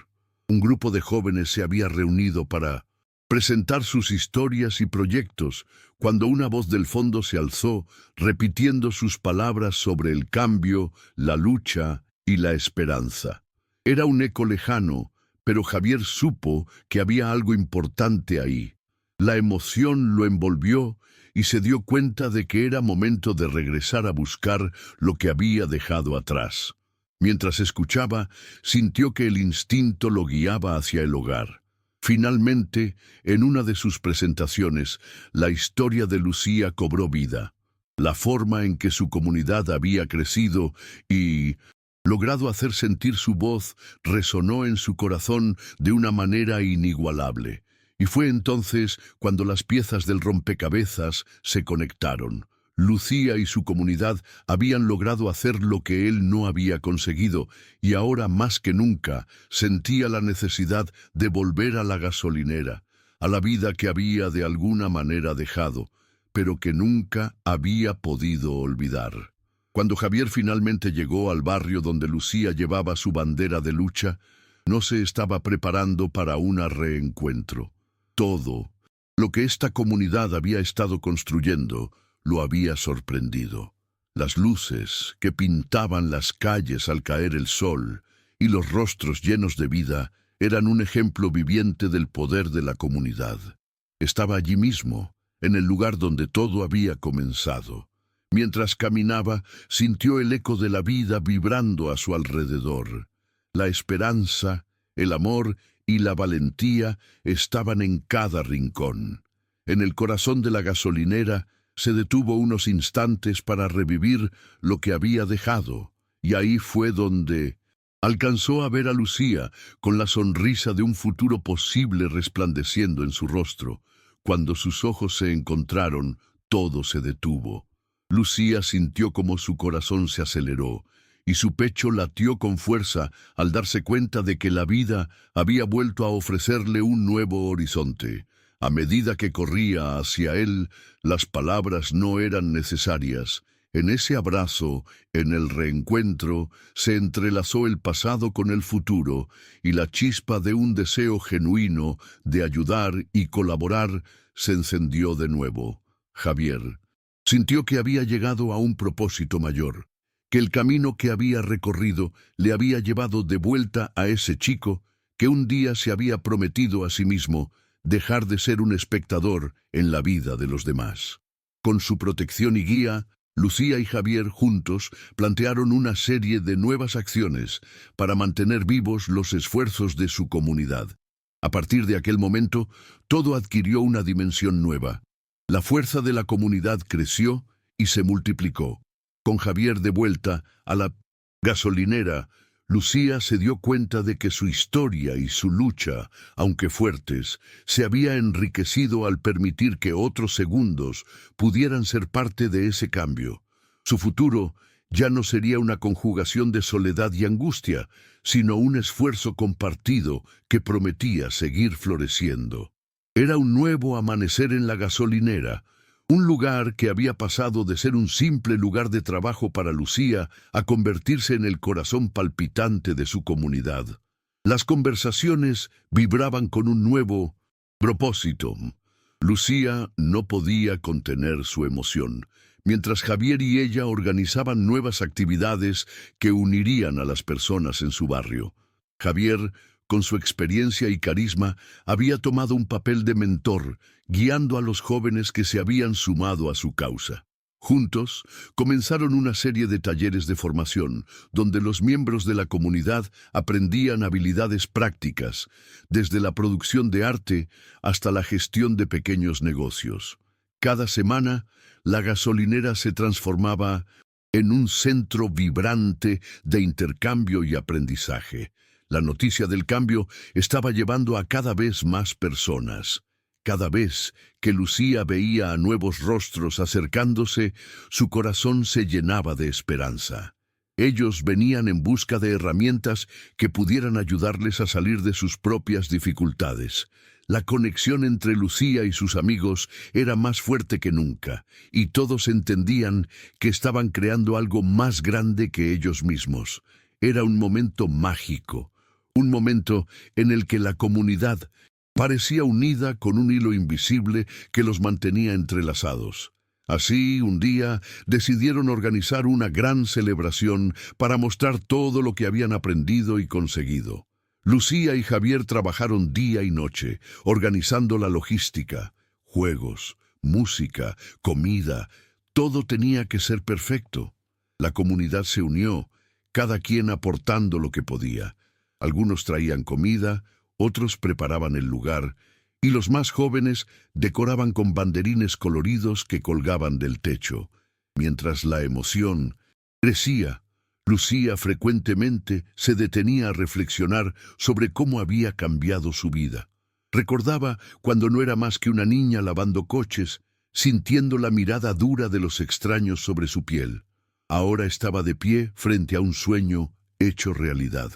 Un grupo de jóvenes se había reunido para presentar sus historias y proyectos, cuando una voz del fondo se alzó, repitiendo sus palabras sobre el cambio, la lucha y la esperanza. Era un eco lejano, pero Javier supo que había algo importante ahí. La emoción lo envolvió y se dio cuenta de que era momento de regresar a buscar lo que había dejado atrás. Mientras escuchaba, sintió que el instinto lo guiaba hacia el hogar. Finalmente, en una de sus presentaciones, la historia de Lucía cobró vida. La forma en que su comunidad había crecido y logrado hacer sentir su voz resonó en su corazón de una manera inigualable. Y fue entonces cuando las piezas del rompecabezas se conectaron. Lucía y su comunidad habían logrado hacer lo que él no había conseguido, y ahora más que nunca sentía la necesidad de volver a la gasolinera, a la vida que había de alguna manera dejado, pero que nunca había podido olvidar. Cuando Javier finalmente llegó al barrio donde Lucía llevaba su bandera de lucha, no se estaba preparando para un reencuentro. Todo lo que esta comunidad había estado construyendo lo había sorprendido. Las luces que pintaban las calles al caer el sol y los rostros llenos de vida eran un ejemplo viviente del poder de la comunidad. Estaba allí mismo, en el lugar donde todo había comenzado. Mientras caminaba, sintió el eco de la vida vibrando a su alrededor. La esperanza, el amor y la valentía estaban en cada rincón. En el corazón de la gasolinera se detuvo unos instantes para revivir lo que había dejado, y ahí fue donde alcanzó a ver a Lucía con la sonrisa de un futuro posible resplandeciendo en su rostro. Cuando sus ojos se encontraron, todo se detuvo. Lucía sintió como su corazón se aceleró, y su pecho latió con fuerza al darse cuenta de que la vida había vuelto a ofrecerle un nuevo horizonte. A medida que corría hacia él, las palabras no eran necesarias. En ese abrazo, en el reencuentro, se entrelazó el pasado con el futuro, y la chispa de un deseo genuino de ayudar y colaborar se encendió de nuevo. Javier sintió que había llegado a un propósito mayor, que el camino que había recorrido le había llevado de vuelta a ese chico que un día se había prometido a sí mismo dejar de ser un espectador en la vida de los demás. Con su protección y guía, Lucía y Javier juntos plantearon una serie de nuevas acciones para mantener vivos los esfuerzos de su comunidad. A partir de aquel momento, todo adquirió una dimensión nueva. La fuerza de la comunidad creció y se multiplicó. Con Javier de vuelta a la gasolinera, Lucía se dio cuenta de que su historia y su lucha, aunque fuertes, se había enriquecido al permitir que otros segundos pudieran ser parte de ese cambio. Su futuro ya no sería una conjugación de soledad y angustia, sino un esfuerzo compartido que prometía seguir floreciendo. Era un nuevo amanecer en la gasolinera, un lugar que había pasado de ser un simple lugar de trabajo para Lucía a convertirse en el corazón palpitante de su comunidad. Las conversaciones vibraban con un nuevo propósito. Lucía no podía contener su emoción, mientras Javier y ella organizaban nuevas actividades que unirían a las personas en su barrio. Javier, con su experiencia y carisma, había tomado un papel de mentor, guiando a los jóvenes que se habían sumado a su causa. Juntos, comenzaron una serie de talleres de formación, donde los miembros de la comunidad aprendían habilidades prácticas, desde la producción de arte hasta la gestión de pequeños negocios. Cada semana, la gasolinera se transformaba en un centro vibrante de intercambio y aprendizaje. La noticia del cambio estaba llevando a cada vez más personas. Cada vez que Lucía veía a nuevos rostros acercándose, su corazón se llenaba de esperanza. Ellos venían en busca de herramientas que pudieran ayudarles a salir de sus propias dificultades. La conexión entre Lucía y sus amigos era más fuerte que nunca, y todos entendían que estaban creando algo más grande que ellos mismos. Era un momento mágico, un momento en el que la comunidad parecía unida con un hilo invisible que los mantenía entrelazados. Así, un día, decidieron organizar una gran celebración para mostrar todo lo que habían aprendido y conseguido. Lucía y Javier trabajaron día y noche, organizando la logística, juegos, música, comida. Todo tenía que ser perfecto. La comunidad se unió, cada quien aportando lo que podía. Algunos traían comida, otros preparaban el lugar, y los más jóvenes decoraban con banderines coloridos que colgaban del techo. Mientras la emoción crecía, Lucía frecuentemente se detenía a reflexionar sobre cómo había cambiado su vida. Recordaba cuando no era más que una niña lavando coches, sintiendo la mirada dura de los extraños sobre su piel. Ahora estaba de pie frente a un sueño hecho realidad.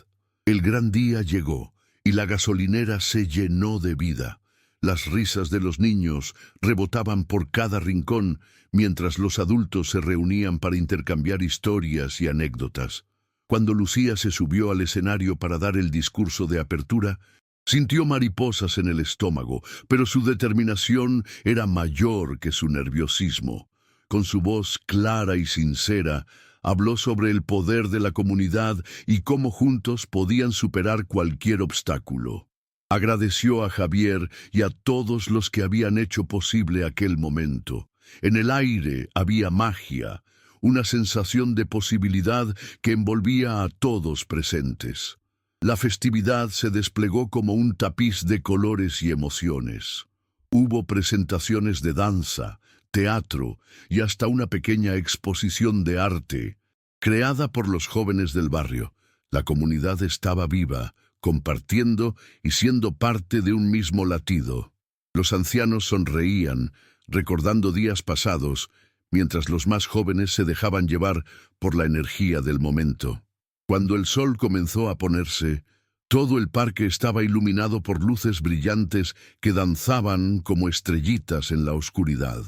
El gran día llegó, y la gasolinera se llenó de vida. Las risas de los niños rebotaban por cada rincón, mientras los adultos se reunían para intercambiar historias y anécdotas. Cuando Lucía se subió al escenario para dar el discurso de apertura, sintió mariposas en el estómago, pero su determinación era mayor que su nerviosismo. Con su voz clara y sincera, habló sobre el poder de la comunidad y cómo juntos podían superar cualquier obstáculo. Agradeció a Javier y a todos los que habían hecho posible aquel momento. En el aire había magia, una sensación de posibilidad que envolvía a todos presentes. La festividad se desplegó como un tapiz de colores y emociones. Hubo presentaciones de danza, teatro y hasta una pequeña exposición de arte, creada por los jóvenes del barrio. La comunidad estaba viva, compartiendo y siendo parte de un mismo latido. Los ancianos sonreían, recordando días pasados, mientras los más jóvenes se dejaban llevar por la energía del momento. Cuando el sol comenzó a ponerse, todo el parque estaba iluminado por luces brillantes que danzaban como estrellitas en la oscuridad.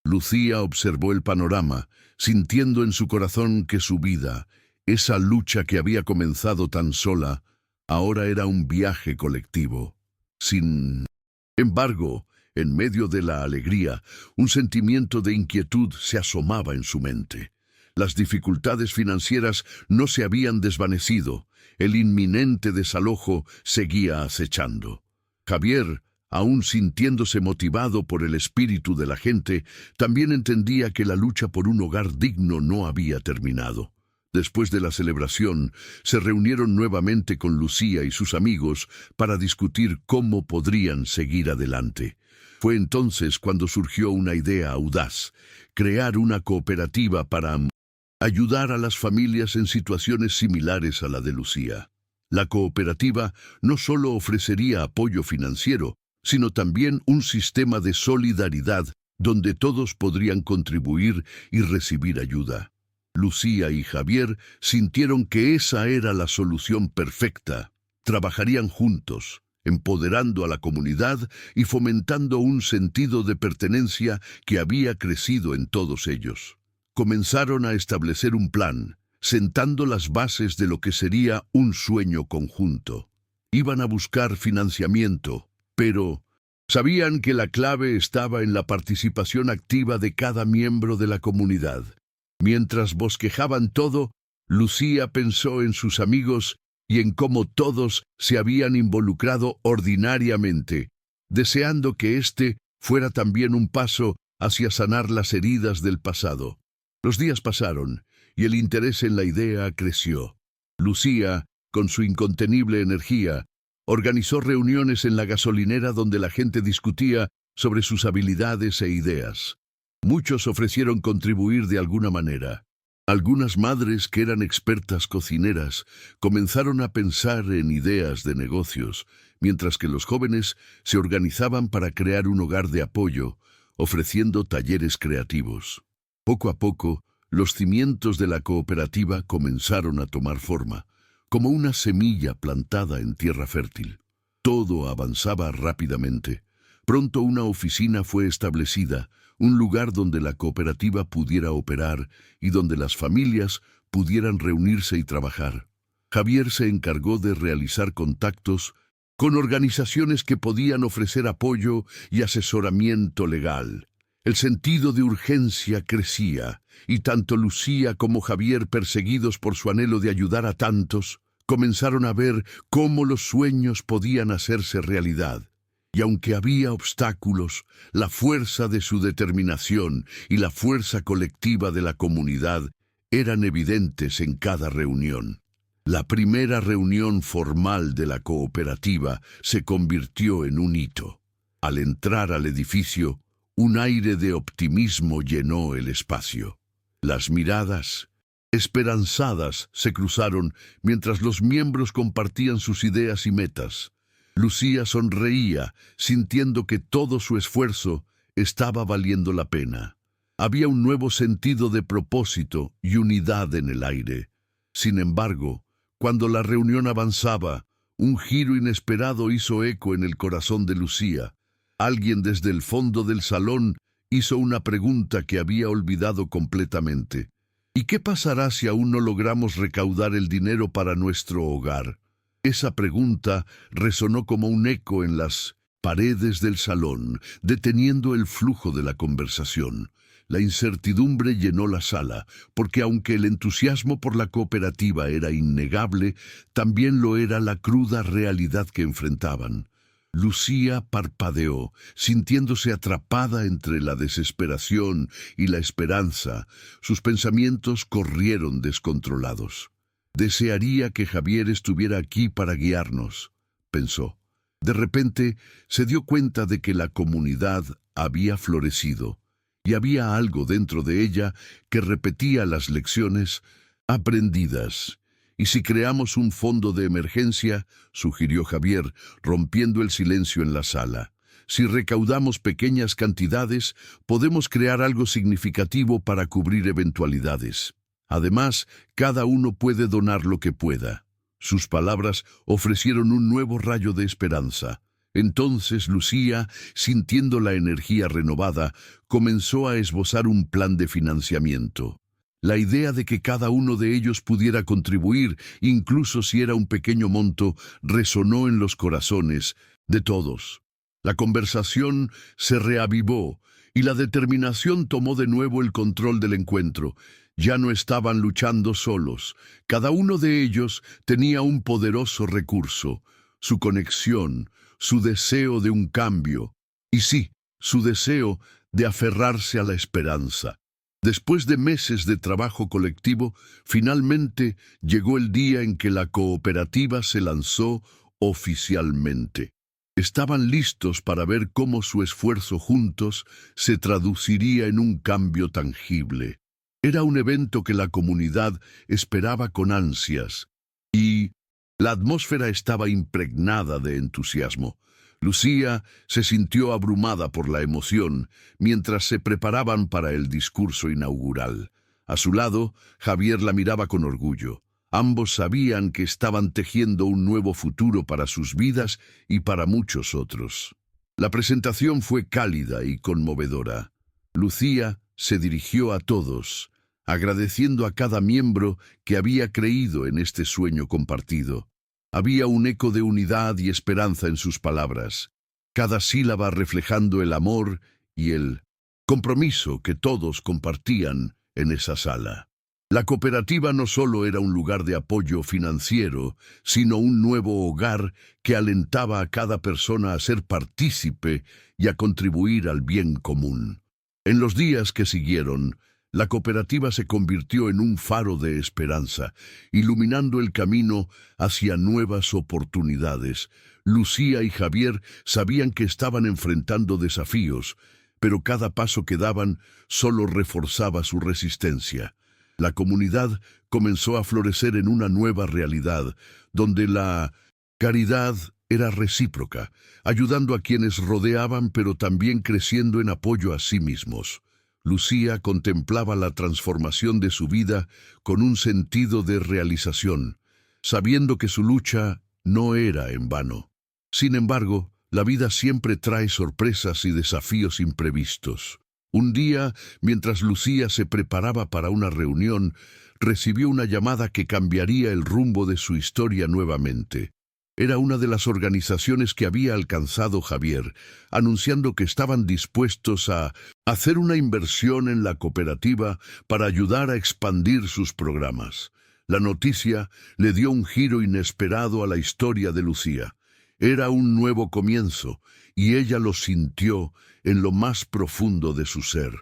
Lucía observó el panorama, sintiendo en su corazón que su vida, esa lucha que había comenzado tan sola, ahora era un viaje colectivo. Sin embargo, en medio de la alegría, un sentimiento de inquietud se asomaba en su mente. Las dificultades financieras no se habían desvanecido, el inminente desalojo seguía acechando. Javier, aún sintiéndose motivado por el espíritu de la gente, también entendía que la lucha por un hogar digno no había terminado. Después de la celebración, se reunieron nuevamente con Lucía y sus amigos para discutir cómo podrían seguir adelante. Fue entonces cuando surgió una idea audaz: crear una cooperativa para ayudar a las familias en situaciones similares a la de Lucía. La cooperativa no solo ofrecería apoyo financiero, sino también un sistema de solidaridad donde todos podrían contribuir y recibir ayuda. Lucía y Javier sintieron que esa era la solución perfecta. Trabajarían juntos, empoderando a la comunidad y fomentando un sentido de pertenencia que había crecido en todos ellos. Comenzaron a establecer un plan, sentando las bases de lo que sería un sueño conjunto. Iban a buscar financiamiento, pero sabían que la clave estaba en la participación activa de cada miembro de la comunidad. Mientras bosquejaban todo, Lucía pensó en sus amigos y en cómo todos se habían involucrado ordinariamente, deseando que este fuera también un paso hacia sanar las heridas del pasado. Los días pasaron y el interés en la idea creció. Lucía, con su incontenible energía, organizó reuniones en la gasolinera donde la gente discutía sobre sus habilidades e ideas. Muchos ofrecieron contribuir de alguna manera. Algunas madres que eran expertas cocineras comenzaron a pensar en ideas de negocios, mientras que los jóvenes se organizaban para crear un hogar de apoyo, ofreciendo talleres creativos. Poco a poco, los cimientos de la cooperativa comenzaron a tomar forma, como una semilla plantada en tierra fértil. Todo avanzaba rápidamente. Pronto una oficina fue establecida, un lugar donde la cooperativa pudiera operar y donde las familias pudieran reunirse y trabajar. Javier se encargó de realizar contactos con organizaciones que podían ofrecer apoyo y asesoramiento legal. El sentido de urgencia crecía, y tanto Lucía como Javier, perseguidos por su anhelo de ayudar a tantos, comenzaron a ver cómo los sueños podían hacerse realidad. Y aunque había obstáculos, la fuerza de su determinación y la fuerza colectiva de la comunidad eran evidentes en cada reunión. La primera reunión formal de la cooperativa se convirtió en un hito. Al entrar al edificio, un aire de optimismo llenó el espacio. Las miradas esperanzadas se cruzaron mientras los miembros compartían sus ideas y metas. Lucía sonreía, sintiendo que todo su esfuerzo estaba valiendo la pena. Había un nuevo sentido de propósito y unidad en el aire. Sin embargo, cuando la reunión avanzaba, un giro inesperado hizo eco en el corazón de Lucía. Alguien desde el fondo del salón hizo una pregunta que había olvidado completamente. ¿Y qué pasará si aún no logramos recaudar el dinero para nuestro hogar? Esa pregunta resonó como un eco en las paredes del salón, deteniendo el flujo de la conversación. La incertidumbre llenó la sala, porque aunque el entusiasmo por la cooperativa era innegable, también lo era la cruda realidad que enfrentaban. Lucía parpadeó, sintiéndose atrapada entre la desesperación y la esperanza. Sus pensamientos corrieron descontrolados. «Desearía que Javier estuviera aquí para guiarnos», pensó. De repente se dio cuenta de que la comunidad había florecido, y había algo dentro de ella que repetía las lecciones aprendidas. «¿Y si creamos un fondo de emergencia?», sugirió Javier, rompiendo el silencio en la sala. «Si recaudamos pequeñas cantidades, podemos crear algo significativo para cubrir eventualidades. Además, cada uno puede donar lo que pueda». Sus palabras ofrecieron un nuevo rayo de esperanza. Entonces Lucía, sintiendo la energía renovada, comenzó a esbozar un plan de financiamiento. La idea de que cada uno de ellos pudiera contribuir, incluso si era un pequeño monto, resonó en los corazones de todos. La conversación se reavivó y la determinación tomó de nuevo el control del encuentro. Ya no estaban luchando solos. Cada uno de ellos tenía un poderoso recurso: su conexión, su deseo de un cambio, y sí, su deseo de aferrarse a la esperanza. Después de meses de trabajo colectivo, finalmente llegó el día en que la cooperativa se lanzó oficialmente. Estaban listos para ver cómo su esfuerzo juntos se traduciría en un cambio tangible. Era un evento que la comunidad esperaba con ansias, y la atmósfera estaba impregnada de entusiasmo. Lucía se sintió abrumada por la emoción mientras se preparaban para el discurso inaugural. A su lado, Javier la miraba con orgullo. Ambos sabían que estaban tejiendo un nuevo futuro para sus vidas y para muchos otros. La presentación fue cálida y conmovedora. Lucía se dirigió a todos, agradeciendo a cada miembro que había creído en este sueño compartido. Había un eco de unidad y esperanza en sus palabras, cada sílaba reflejando el amor y el compromiso que todos compartían en esa sala. La cooperativa no solo era un lugar de apoyo financiero, sino un nuevo hogar que alentaba a cada persona a ser partícipe y a contribuir al bien común. En los días que siguieron, la cooperativa se convirtió en un faro de esperanza, iluminando el camino hacia nuevas oportunidades. Lucía y Javier sabían que estaban enfrentando desafíos, pero cada paso que daban solo reforzaba su resistencia. La comunidad comenzó a florecer en una nueva realidad, donde la caridad era recíproca, ayudando a quienes rodeaban, pero también creciendo en apoyo a sí mismos. Lucía contemplaba la transformación de su vida con un sentido de realización, sabiendo que su lucha no era en vano. Sin embargo, la vida siempre trae sorpresas y desafíos imprevistos. Un día, mientras Lucía se preparaba para una reunión, recibió una llamada que cambiaría el rumbo de su historia nuevamente. Era una de las organizaciones que había alcanzado Javier, anunciando que estaban dispuestos a hacer una inversión en la cooperativa para ayudar a expandir sus programas. La noticia le dio un giro inesperado a la historia de Lucía. Era un nuevo comienzo, y ella lo sintió en lo más profundo de su ser.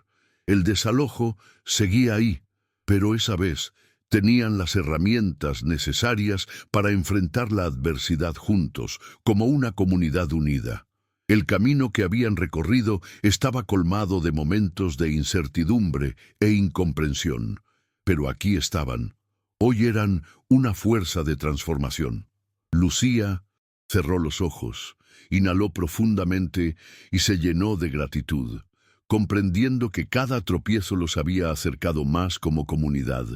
El desalojo seguía ahí, pero esa vez tenían las herramientas necesarias para enfrentar la adversidad juntos, como una comunidad unida. El camino que habían recorrido estaba colmado de momentos de incertidumbre e incomprensión, pero aquí estaban. Hoy eran una fuerza de transformación. Lucía cerró los ojos, inhaló profundamente y se llenó de gratitud, comprendiendo que cada tropiezo los había acercado más como comunidad.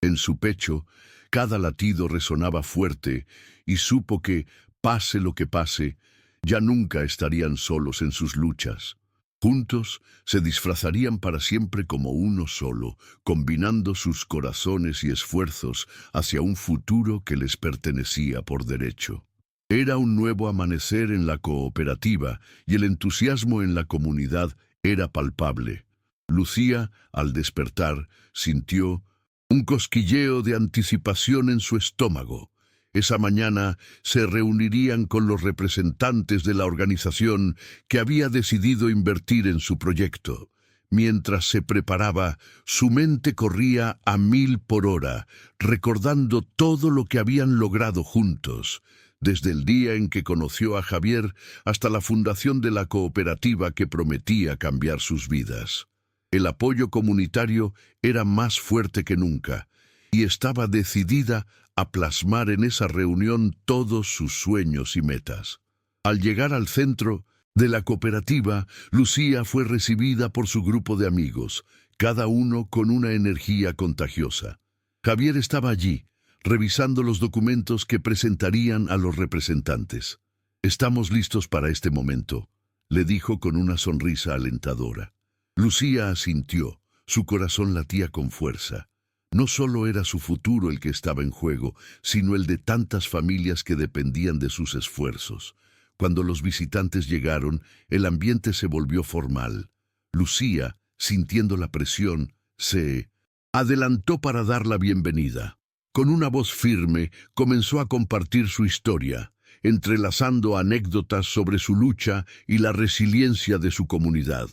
En su pecho, cada latido resonaba fuerte y supo que, pase lo que pase, ya nunca estarían solos en sus luchas. Juntos se disfrazarían para siempre como uno solo, combinando sus corazones y esfuerzos hacia un futuro que les pertenecía por derecho. Era un nuevo amanecer en la cooperativa y el entusiasmo en la comunidad era palpable. Lucía, al despertar, sintió un cosquilleo de anticipación en su estómago. Esa mañana se reunirían con los representantes de la organización que había decidido invertir en su proyecto. Mientras se preparaba, su mente corría a 1000 por hora, recordando todo lo que habían logrado juntos, desde el día en que conoció a Javier hasta la fundación de la cooperativa que prometía cambiar sus vidas. El apoyo comunitario era más fuerte que nunca, y estaba decidida a plasmar en esa reunión todos sus sueños y metas. Al llegar al centro de la cooperativa, Lucía fue recibida por su grupo de amigos, cada uno con una energía contagiosa. Javier estaba allí, revisando los documentos que presentarían a los representantes. «Estamos listos para este momento», le dijo con una sonrisa alentadora. Lucía asintió, su corazón latía con fuerza. No solo era su futuro el que estaba en juego, sino el de tantas familias que dependían de sus esfuerzos. Cuando los visitantes llegaron, el ambiente se volvió formal. Lucía, sintiendo la presión, se adelantó para dar la bienvenida. Con una voz firme, comenzó a compartir su historia, entrelazando anécdotas sobre su lucha y la resiliencia de su comunidad.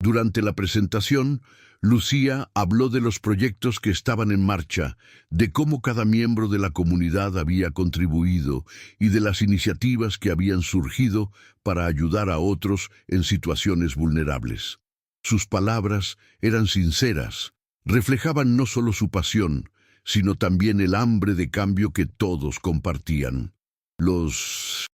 Durante la presentación, Lucía habló de los proyectos que estaban en marcha, de cómo cada miembro de la comunidad había contribuido y de las iniciativas que habían surgido para ayudar a otros en situaciones vulnerables. Sus palabras eran sinceras, reflejaban no solo su pasión, sino también el hambre de cambio que todos compartían. Los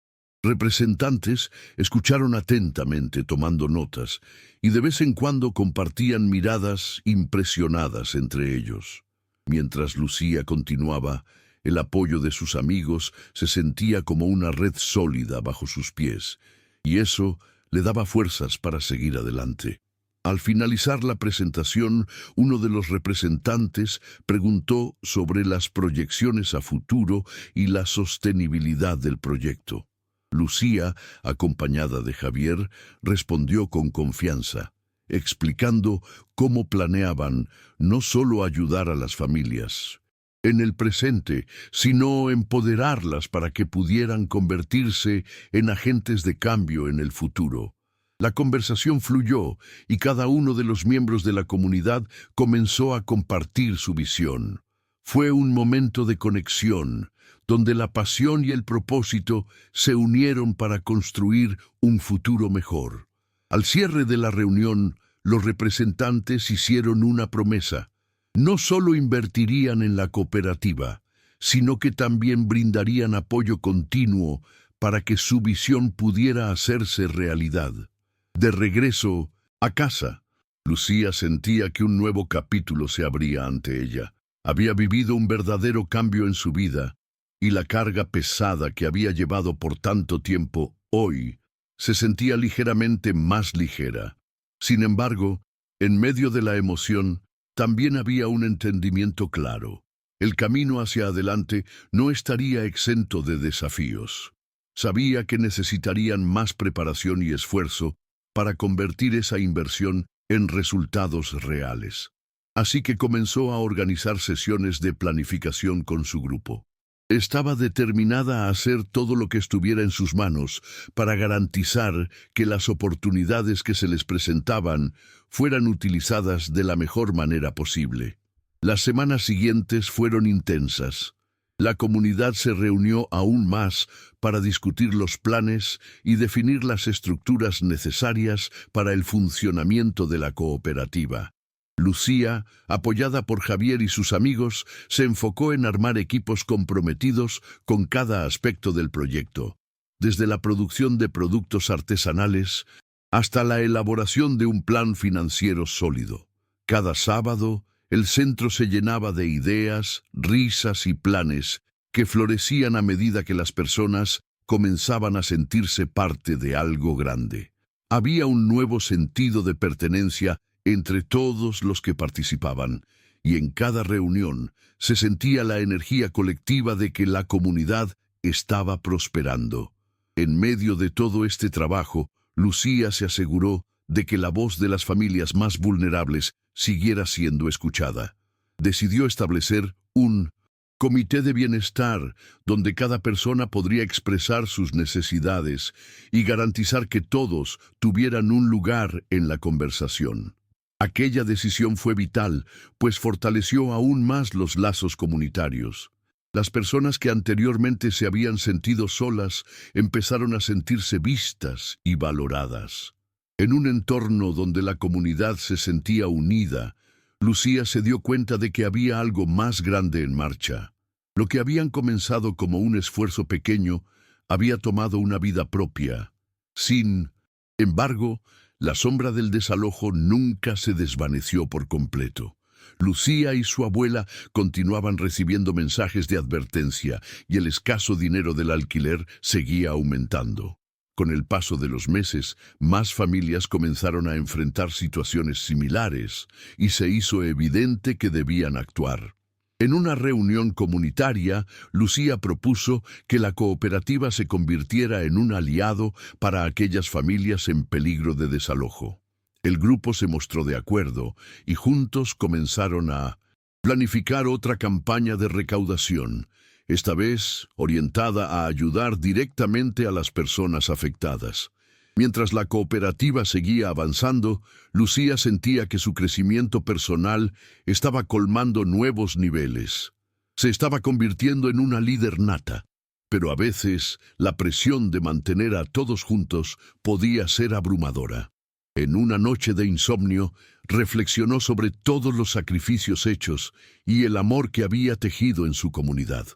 representantes escucharon atentamente, tomando notas, y de vez en cuando compartían miradas impresionadas entre ellos. Mientras Lucía continuaba, el apoyo de sus amigos se sentía como una red sólida bajo sus pies, y eso le daba fuerzas para seguir adelante. Al finalizar la presentación, uno de los representantes preguntó sobre las proyecciones a futuro y la sostenibilidad del proyecto. Lucía, acompañada de Javier, respondió con confianza, explicando cómo planeaban no solo ayudar a las familias en el presente, sino empoderarlas para que pudieran convertirse en agentes de cambio en el futuro. La conversación fluyó y cada uno de los miembros de la comunidad comenzó a compartir su visión. Fue un momento de conexión, donde la pasión y el propósito se unieron para construir un futuro mejor. Al cierre de la reunión, los representantes hicieron una promesa: No solo invertirían en la cooperativa, sino que también brindarían apoyo continuo para que su visión pudiera hacerse realidad. De regreso a casa, Lucía sentía que un nuevo capítulo se abría ante ella. Había vivido un verdadero cambio en su vida, y la carga pesada que había llevado por tanto tiempo, hoy, se sentía ligeramente más ligera. Sin embargo, en medio de la emoción, también había un entendimiento claro. El camino hacia adelante no estaría exento de desafíos. Sabía que necesitarían más preparación y esfuerzo para convertir esa inversión en resultados reales. Así que comenzó a organizar sesiones de planificación con su grupo. Estaba determinada a hacer todo lo que estuviera en sus manos para garantizar que las oportunidades que se les presentaban fueran utilizadas de la mejor manera posible. Las semanas siguientes fueron intensas. La comunidad se reunió aún más para discutir los planes y definir las estructuras necesarias para el funcionamiento de la cooperativa. Lucía, apoyada por Javier y sus amigos, se enfocó en armar equipos comprometidos con cada aspecto del proyecto, desde la producción de productos artesanales hasta la elaboración de un plan financiero sólido. Cada sábado, el centro se llenaba de ideas, risas y planes que florecían a medida que las personas comenzaban a sentirse parte de algo grande. Había un nuevo sentido de pertenencia entre todos los que participaban, y en cada reunión se sentía la energía colectiva de que la comunidad estaba prosperando. En medio de todo este trabajo, Lucía se aseguró de que la voz de las familias más vulnerables siguiera siendo escuchada. Decidió establecer un comité de bienestar donde cada persona podría expresar sus necesidades y garantizar que todos tuvieran un lugar en la conversación. Aquella decisión fue vital, pues fortaleció aún más los lazos comunitarios. Las personas que anteriormente se habían sentido solas empezaron a sentirse vistas y valoradas. En un entorno donde la comunidad se sentía unida, Lucía se dio cuenta de que había algo más grande en marcha. Lo que habían comenzado como un esfuerzo pequeño había tomado una vida propia. Sin embargo, la sombra del desalojo nunca se desvaneció por completo. Lucía y su abuela continuaban recibiendo mensajes de advertencia y el escaso dinero del alquiler seguía aumentando. Con el paso de los meses, más familias comenzaron a enfrentar situaciones similares y se hizo evidente que debían actuar. En una reunión comunitaria, Lucía propuso que la cooperativa se convirtiera en un aliado para aquellas familias en peligro de desalojo. El grupo se mostró de acuerdo y juntos comenzaron a planificar otra campaña de recaudación, esta vez orientada a ayudar directamente a las personas afectadas. Mientras la cooperativa seguía avanzando, Lucía sentía que su crecimiento personal estaba colmando nuevos niveles. Se estaba convirtiendo en una líder nata, pero a veces la presión de mantener a todos juntos podía ser abrumadora. En una noche de insomnio, reflexionó sobre todos los sacrificios hechos y el amor que había tejido en su comunidad.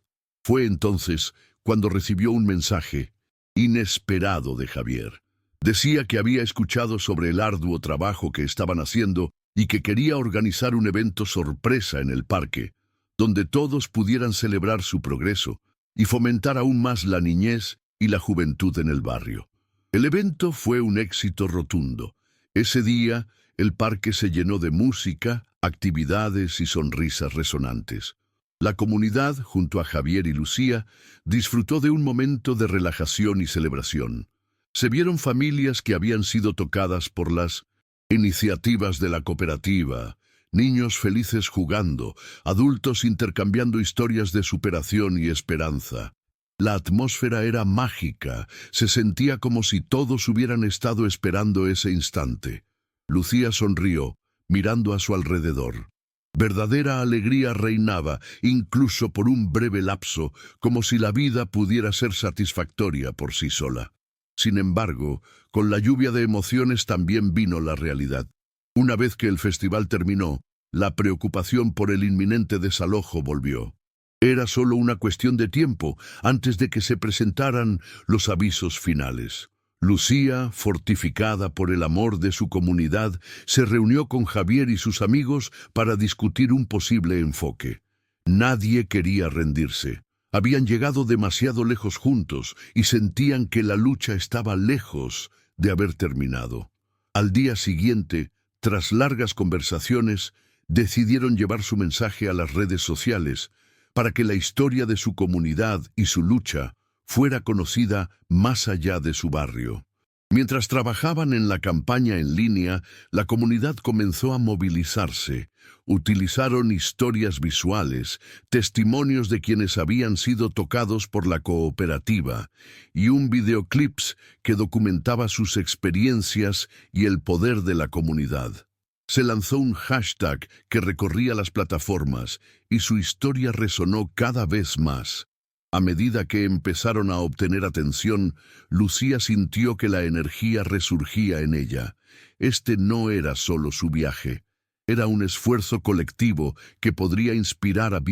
Fue entonces cuando recibió un mensaje inesperado de Javier. Decía que había escuchado sobre el arduo trabajo que estaban haciendo y que quería organizar un evento sorpresa en el parque, donde todos pudieran celebrar su progreso y fomentar aún más la niñez y la juventud en el barrio. El evento fue un éxito rotundo. Ese día, el parque se llenó de música, actividades y sonrisas resonantes. La comunidad, junto a Javier y Lucía, disfrutó de un momento de relajación y celebración. Se vieron familias que habían sido tocadas por las iniciativas de la cooperativa, niños felices jugando, adultos intercambiando historias de superación y esperanza. La atmósfera era mágica, se sentía como si todos hubieran estado esperando ese instante. Lucía sonrió, mirando a su alrededor. Verdadera alegría reinaba, incluso por un breve lapso, como si la vida pudiera ser satisfactoria por sí sola. Sin embargo, con la lluvia de emociones también vino la realidad. Una vez que el festival terminó, La preocupación por el inminente desalojo volvió. Era solo una cuestión de tiempo antes de que se presentaran los avisos finales. Lucía, fortificada por el amor de su comunidad, se reunió con Javier y sus amigos para discutir un posible enfoque. Nadie quería rendirse. Habían llegado demasiado lejos juntos y sentían que la lucha estaba lejos de haber terminado. Al día siguiente, tras largas conversaciones, decidieron llevar su mensaje a las redes sociales para que la historia de su comunidad y su lucha fuera conocida más allá de su barrio. Mientras trabajaban en la campaña en línea, la comunidad comenzó a movilizarse. Utilizaron historias visuales, testimonios de quienes habían sido tocados por la cooperativa y un videoclip que documentaba sus experiencias y el poder de la comunidad. Se lanzó un hashtag que recorría las plataformas y su historia resonó cada vez más. A medida que empezaron a obtener atención, Lucía sintió que la energía resurgía en ella. Este no era solo su viaje, era un esfuerzo colectivo que podría inspirar a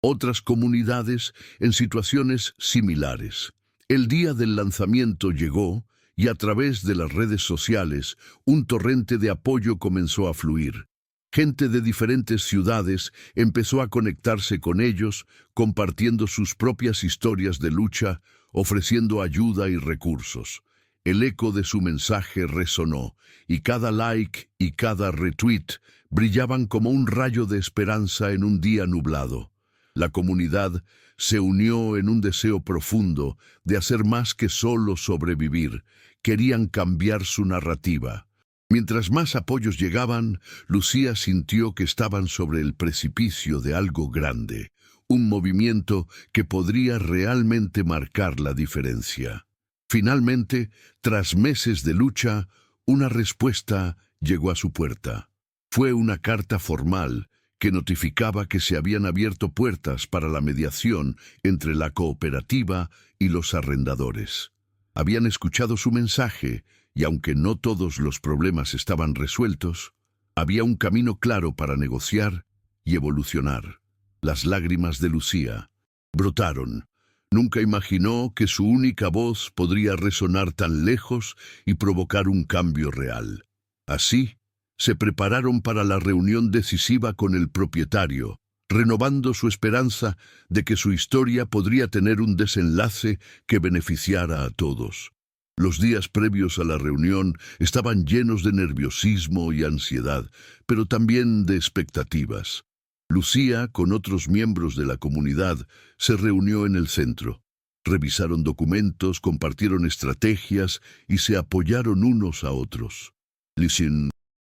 otras comunidades en situaciones similares. El día del lanzamiento llegó y a través de las redes sociales un torrente de apoyo comenzó a fluir. Gente de diferentes ciudades empezó a conectarse con ellos, compartiendo sus propias historias de lucha, ofreciendo ayuda y recursos. El eco de su mensaje resonó, y cada like y cada retweet brillaban como un rayo de esperanza en un día nublado. La comunidad se unió en un deseo profundo de hacer más que solo sobrevivir. Querían cambiar su narrativa. Mientras más apoyos llegaban, Lucía sintió que estaban sobre el precipicio de algo grande, un movimiento que podría realmente marcar la diferencia. Finalmente, tras meses de lucha, una respuesta llegó a su puerta. Fue una carta formal que notificaba que se habían abierto puertas para la mediación entre la cooperativa y los arrendadores. Habían escuchado su mensaje, y aunque no todos los problemas estaban resueltos, había un camino claro para negociar y evolucionar. Las lágrimas de Lucía brotaron. Nunca imaginó que su única voz podría resonar tan lejos y provocar un cambio real. Así, se prepararon para la reunión decisiva con el propietario, renovando su esperanza de que su historia podría tener un desenlace que beneficiara a todos. Los días previos a la reunión estaban llenos de nerviosismo y ansiedad, pero también de expectativas. Lucía, con otros miembros de la comunidad, se reunió en el centro. Revisaron documentos, compartieron estrategias y se apoyaron unos a otros. La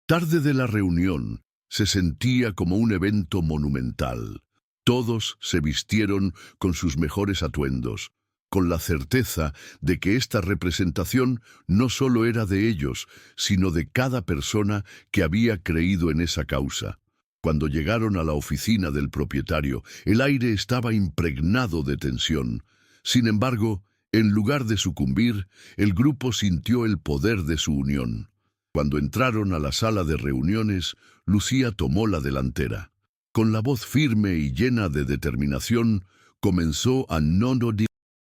tarde de la reunión se sentía como un evento monumental. Todos se vistieron con sus mejores atuendos, con la certeza de que esta representación no solo era de ellos, sino de cada persona que había creído en esa causa. Cuando llegaron a la oficina del propietario, el aire estaba impregnado de tensión. Sin embargo, en lugar de sucumbir, el grupo sintió el poder de su unión. Cuando entraron a la sala de reuniones, Lucía tomó la delantera. Con la voz firme y llena de determinación, comenzó a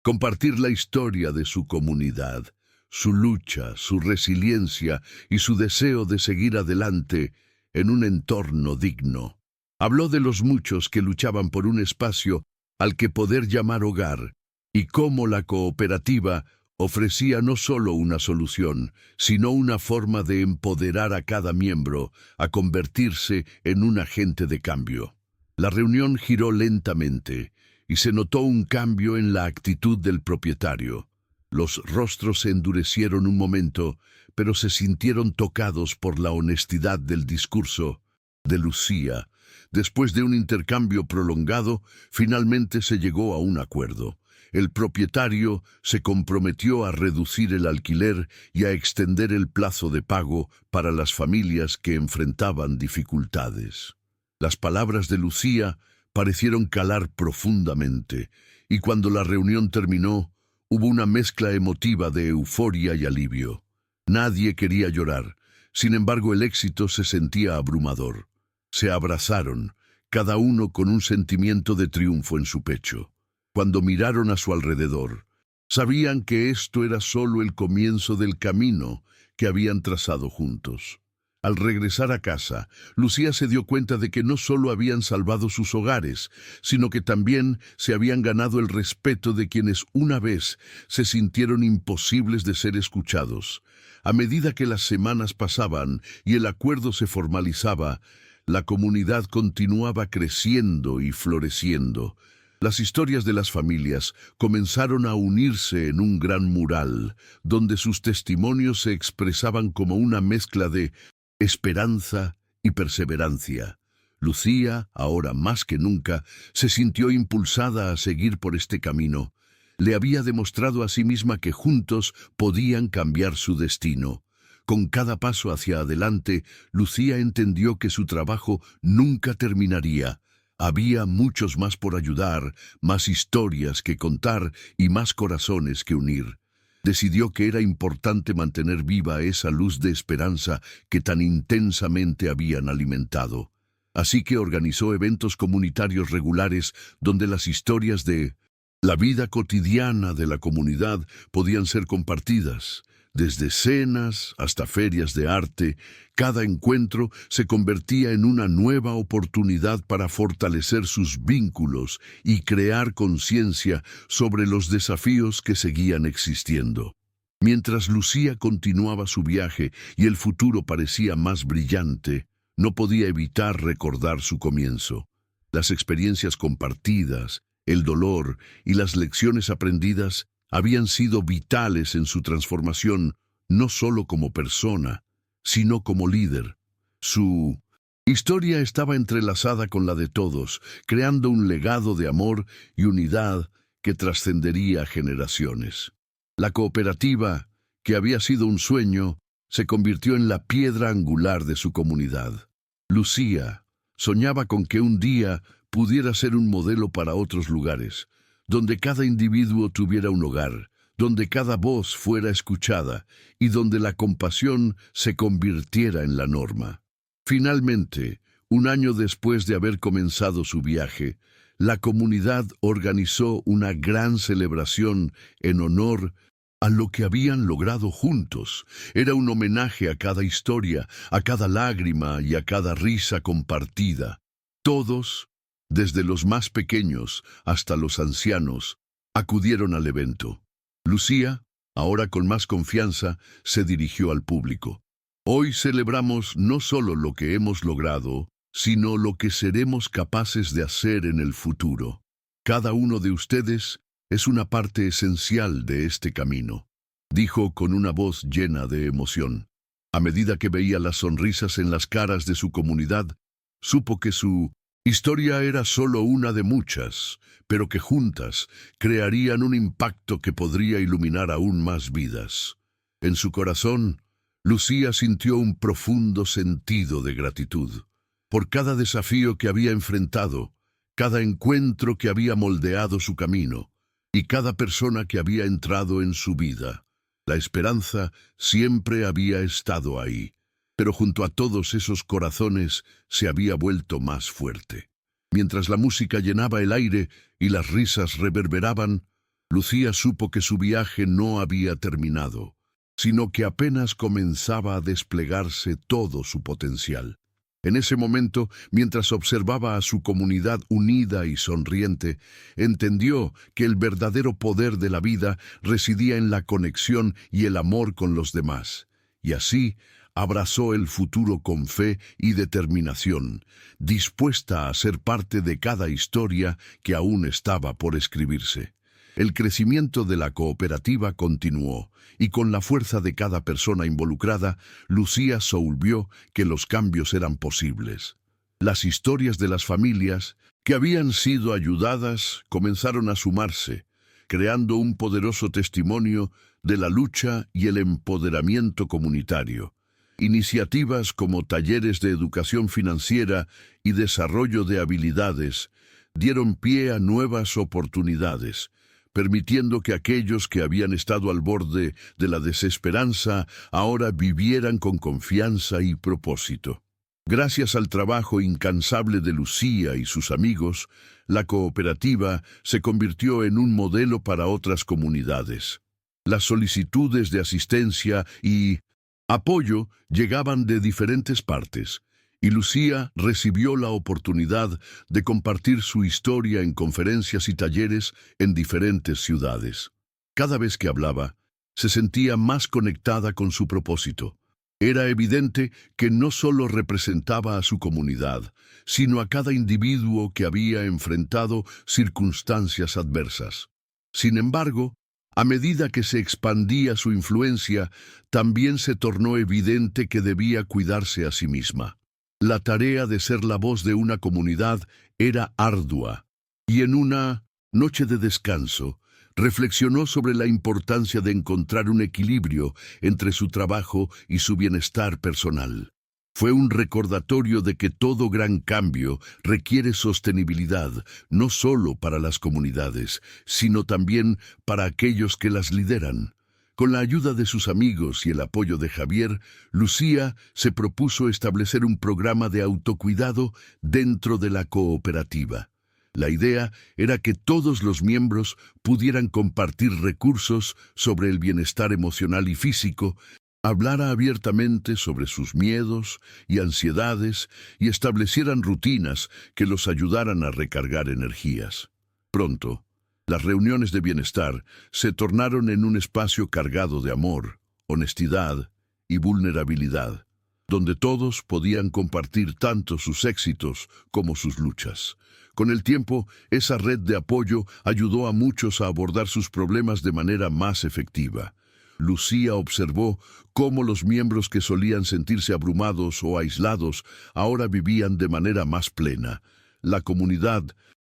compartir la historia de su comunidad, su lucha, su resiliencia y su deseo de seguir adelante en un entorno digno. Habló de los muchos que luchaban por un espacio al que poder llamar hogar y cómo la cooperativa ofrecía no solo una solución, sino una forma de empoderar a cada miembro a convertirse en un agente de cambio. La reunión giró lentamente y se notó un cambio en la actitud del propietario. Los rostros se endurecieron un momento, pero se sintieron tocados por la honestidad del discurso de Lucía. Después de un intercambio prolongado, finalmente se llegó a un acuerdo. El propietario se comprometió a reducir el alquiler y a extender el plazo de pago para las familias que enfrentaban dificultades. Las palabras de Lucía parecieron calar profundamente, y cuando la reunión terminó, hubo una mezcla emotiva de euforia y alivio. Nadie quería llorar, sin embargo el éxito se sentía abrumador. Se abrazaron, cada uno con un sentimiento de triunfo en su pecho. Cuando miraron a su alrededor, sabían que esto era solo el comienzo del camino que habían trazado juntos. Al regresar a casa, Lucía se dio cuenta de que no solo habían salvado sus hogares, sino que también se habían ganado el respeto de quienes una vez se sintieron imposibles de ser escuchados. A medida que las semanas pasaban y el acuerdo se formalizaba, la comunidad continuaba creciendo y floreciendo. Las historias de las familias comenzaron a unirse en un gran mural, donde sus testimonios se expresaban como una mezcla de esperanza y perseverancia. Lucía, ahora más que nunca, se sintió impulsada a seguir por este camino. Le había demostrado a sí misma que juntos podían cambiar su destino. Con cada paso hacia adelante, Lucía entendió que su trabajo nunca terminaría. Había muchos más por ayudar, más historias que contar y más corazones que unir. Decidió que era importante mantener viva esa luz de esperanza que tan intensamente habían alimentado. Así que organizó eventos comunitarios regulares donde las historias de la vida cotidiana de la comunidad podían ser compartidas. Desde cenas hasta ferias de arte, cada encuentro se convertía en una nueva oportunidad para fortalecer sus vínculos y crear conciencia sobre los desafíos que seguían existiendo. Mientras Lucía continuaba su viaje y el futuro parecía más brillante, no podía evitar recordar su comienzo. Las experiencias compartidas, el dolor y las lecciones aprendidas habían sido vitales en su transformación, no solo como persona, sino como líder. Su historia estaba entrelazada con la de todos, creando un legado de amor y unidad que trascendería generaciones. La cooperativa, que había sido un sueño, se convirtió en la piedra angular de su comunidad. Lucía soñaba con que un día pudiera ser un modelo para otros lugares, donde cada individuo tuviera un hogar, donde cada voz fuera escuchada y donde la compasión se convirtiera en la norma. Finalmente, un año después de haber comenzado su viaje, la comunidad organizó una gran celebración en honor a lo que habían logrado juntos. Era un homenaje a cada historia, a cada lágrima y a cada risa compartida. Todos, desde los más pequeños hasta los ancianos, acudieron al evento. Lucía, ahora con más confianza, se dirigió al público. Hoy celebramos no solo lo que hemos logrado, sino lo que seremos capaces de hacer en el futuro. Cada uno de ustedes es una parte esencial de este camino, dijo con una voz llena de emoción. A medida que veía las sonrisas en las caras de su comunidad, supo que su historia era solo una de muchas, pero que juntas crearían un impacto que podría iluminar aún más vidas. En su corazón, Lucía sintió un profundo sentido de gratitud por cada desafío que había enfrentado, cada encuentro que había moldeado su camino y cada persona que había entrado en su vida. La esperanza siempre había estado ahí, pero junto a todos esos corazones se había vuelto más fuerte. Mientras la música llenaba el aire y las risas reverberaban, Lucía supo que su viaje no había terminado, sino que apenas comenzaba a desplegarse todo su potencial. En ese momento, mientras observaba a su comunidad unida y sonriente, entendió que el verdadero poder de la vida residía en la conexión y el amor con los demás. Y así, abrazó el futuro con fe y determinación, dispuesta a ser parte de cada historia que aún estaba por escribirse. El crecimiento de la cooperativa continuó, y con la fuerza de cada persona involucrada, Lucía vio que los cambios eran posibles. Las historias de las familias que habían sido ayudadas comenzaron a sumarse, creando un poderoso testimonio de la lucha y el empoderamiento comunitario. Iniciativas como talleres de educación financiera y desarrollo de habilidades dieron pie a nuevas oportunidades, permitiendo que aquellos que habían estado al borde de la desesperanza ahora vivieran con confianza y propósito. Gracias al trabajo incansable de Lucía y sus amigos, la cooperativa se convirtió en un modelo para otras comunidades. Las solicitudes de asistencia y apoyo llegaban de diferentes partes, y Lucía recibió la oportunidad de compartir su historia en conferencias y talleres en diferentes ciudades. Cada vez que hablaba, se sentía más conectada con su propósito. Era evidente que no solo representaba a su comunidad, sino a cada individuo que había enfrentado circunstancias adversas. Sin embargo, a medida que se expandía su influencia, también se tornó evidente que debía cuidarse a sí misma. La tarea de ser la voz de una comunidad era ardua, y en una noche de descanso, reflexionó sobre la importancia de encontrar un equilibrio entre su trabajo y su bienestar personal. Fue un recordatorio de que todo gran cambio requiere sostenibilidad, no solo para las comunidades, sino también para aquellos que las lideran. Con la ayuda de sus amigos y el apoyo de Javier, Lucía se propuso establecer un programa de autocuidado dentro de la cooperativa. La idea era que todos los miembros pudieran compartir recursos sobre el bienestar emocional y físico, hablara abiertamente sobre sus miedos y ansiedades y establecieran rutinas que los ayudaran a recargar energías. Pronto, las reuniones de bienestar se tornaron en un espacio cargado de amor, honestidad y vulnerabilidad, donde todos podían compartir tanto sus éxitos como sus luchas. Con el tiempo, esa red de apoyo ayudó a muchos a abordar sus problemas de manera más efectiva. Lucía observó cómo los miembros que solían sentirse abrumados o aislados ahora vivían de manera más plena. La comunidad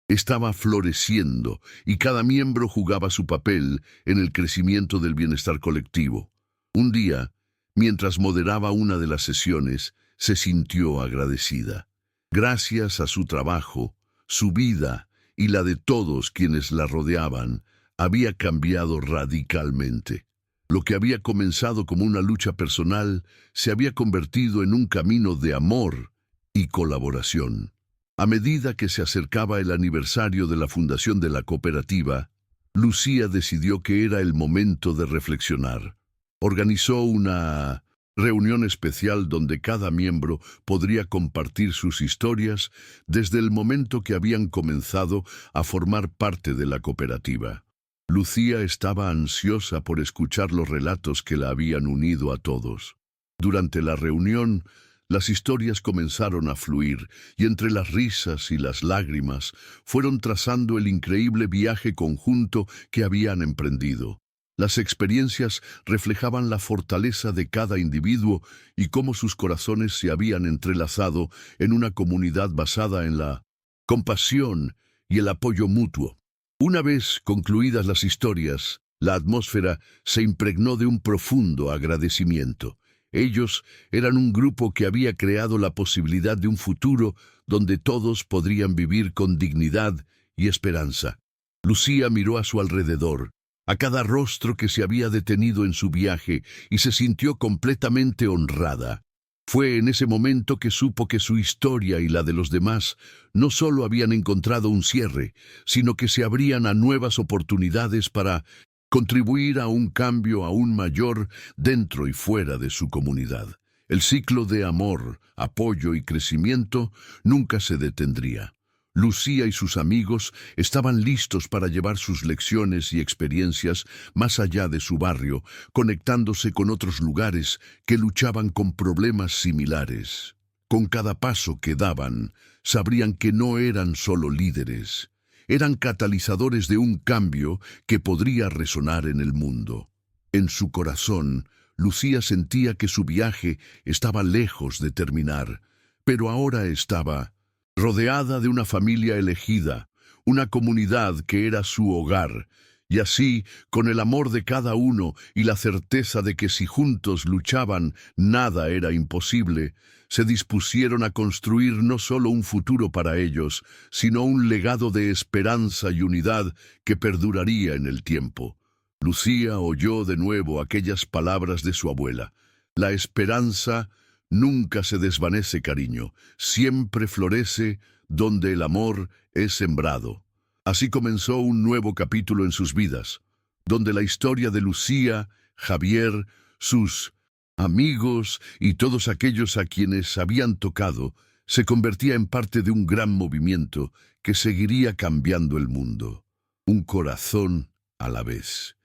estaba floreciendo y cada miembro jugaba su papel en el crecimiento del bienestar colectivo. Un día, mientras moderaba una de las sesiones, se sintió agradecida. Gracias a su trabajo, su vida y la de todos quienes la rodeaban había cambiado radicalmente. Lo que había comenzado como una lucha personal se había convertido en un camino de amor y colaboración. A medida que se acercaba el aniversario de la fundación de la cooperativa, Lucía decidió que era el momento de reflexionar. Organizó una reunión especial donde cada miembro podría compartir sus historias desde el momento que habían comenzado a formar parte de la cooperativa. Lucía estaba ansiosa por escuchar los relatos que la habían unido a todos. Durante la reunión, las historias comenzaron a fluir y entre las risas y las lágrimas fueron trazando el increíble viaje conjunto que habían emprendido. Las experiencias reflejaban la fortaleza de cada individuo y cómo sus corazones se habían entrelazado en una comunidad basada en la compasión y el apoyo mutuo. Una vez concluidas las historias, la atmósfera se impregnó de un profundo agradecimiento. Ellos eran un grupo que había creado la posibilidad de un futuro donde todos podrían vivir con dignidad y esperanza. Lucía miró a su alrededor, a cada rostro que se había detenido en su viaje y se sintió completamente honrada. Fue en ese momento que supo que su historia y la de los demás no solo habían encontrado un cierre, sino que se abrían a nuevas oportunidades para contribuir a un cambio aún mayor dentro y fuera de su comunidad. El ciclo de amor, apoyo y crecimiento nunca se detendría. Lucía y sus amigos estaban listos para llevar sus lecciones y experiencias más allá de su barrio, conectándose con otros lugares que luchaban con problemas similares. Con cada paso que daban, sabrían que no eran solo líderes, eran catalizadores de un cambio que podría resonar en el mundo. En su corazón, Lucía sentía que su viaje estaba lejos de terminar, pero ahora estaba rodeada de una familia elegida, una comunidad que era su hogar, y así, con el amor de cada uno y la certeza de que si juntos luchaban nada era imposible, se dispusieron a construir no solo un futuro para ellos, sino un legado de esperanza y unidad que perduraría en el tiempo. Lucía oyó de nuevo aquellas palabras de su abuela: la esperanza Nunca se desvanece, cariño, siempre florece donde el amor es sembrado. Así comenzó un nuevo capítulo en sus vidas, donde la historia de Lucía, Javier, sus amigos y todos aquellos a quienes habían tocado se convertía en parte de un gran movimiento que seguiría cambiando el mundo. Un corazón a la vez.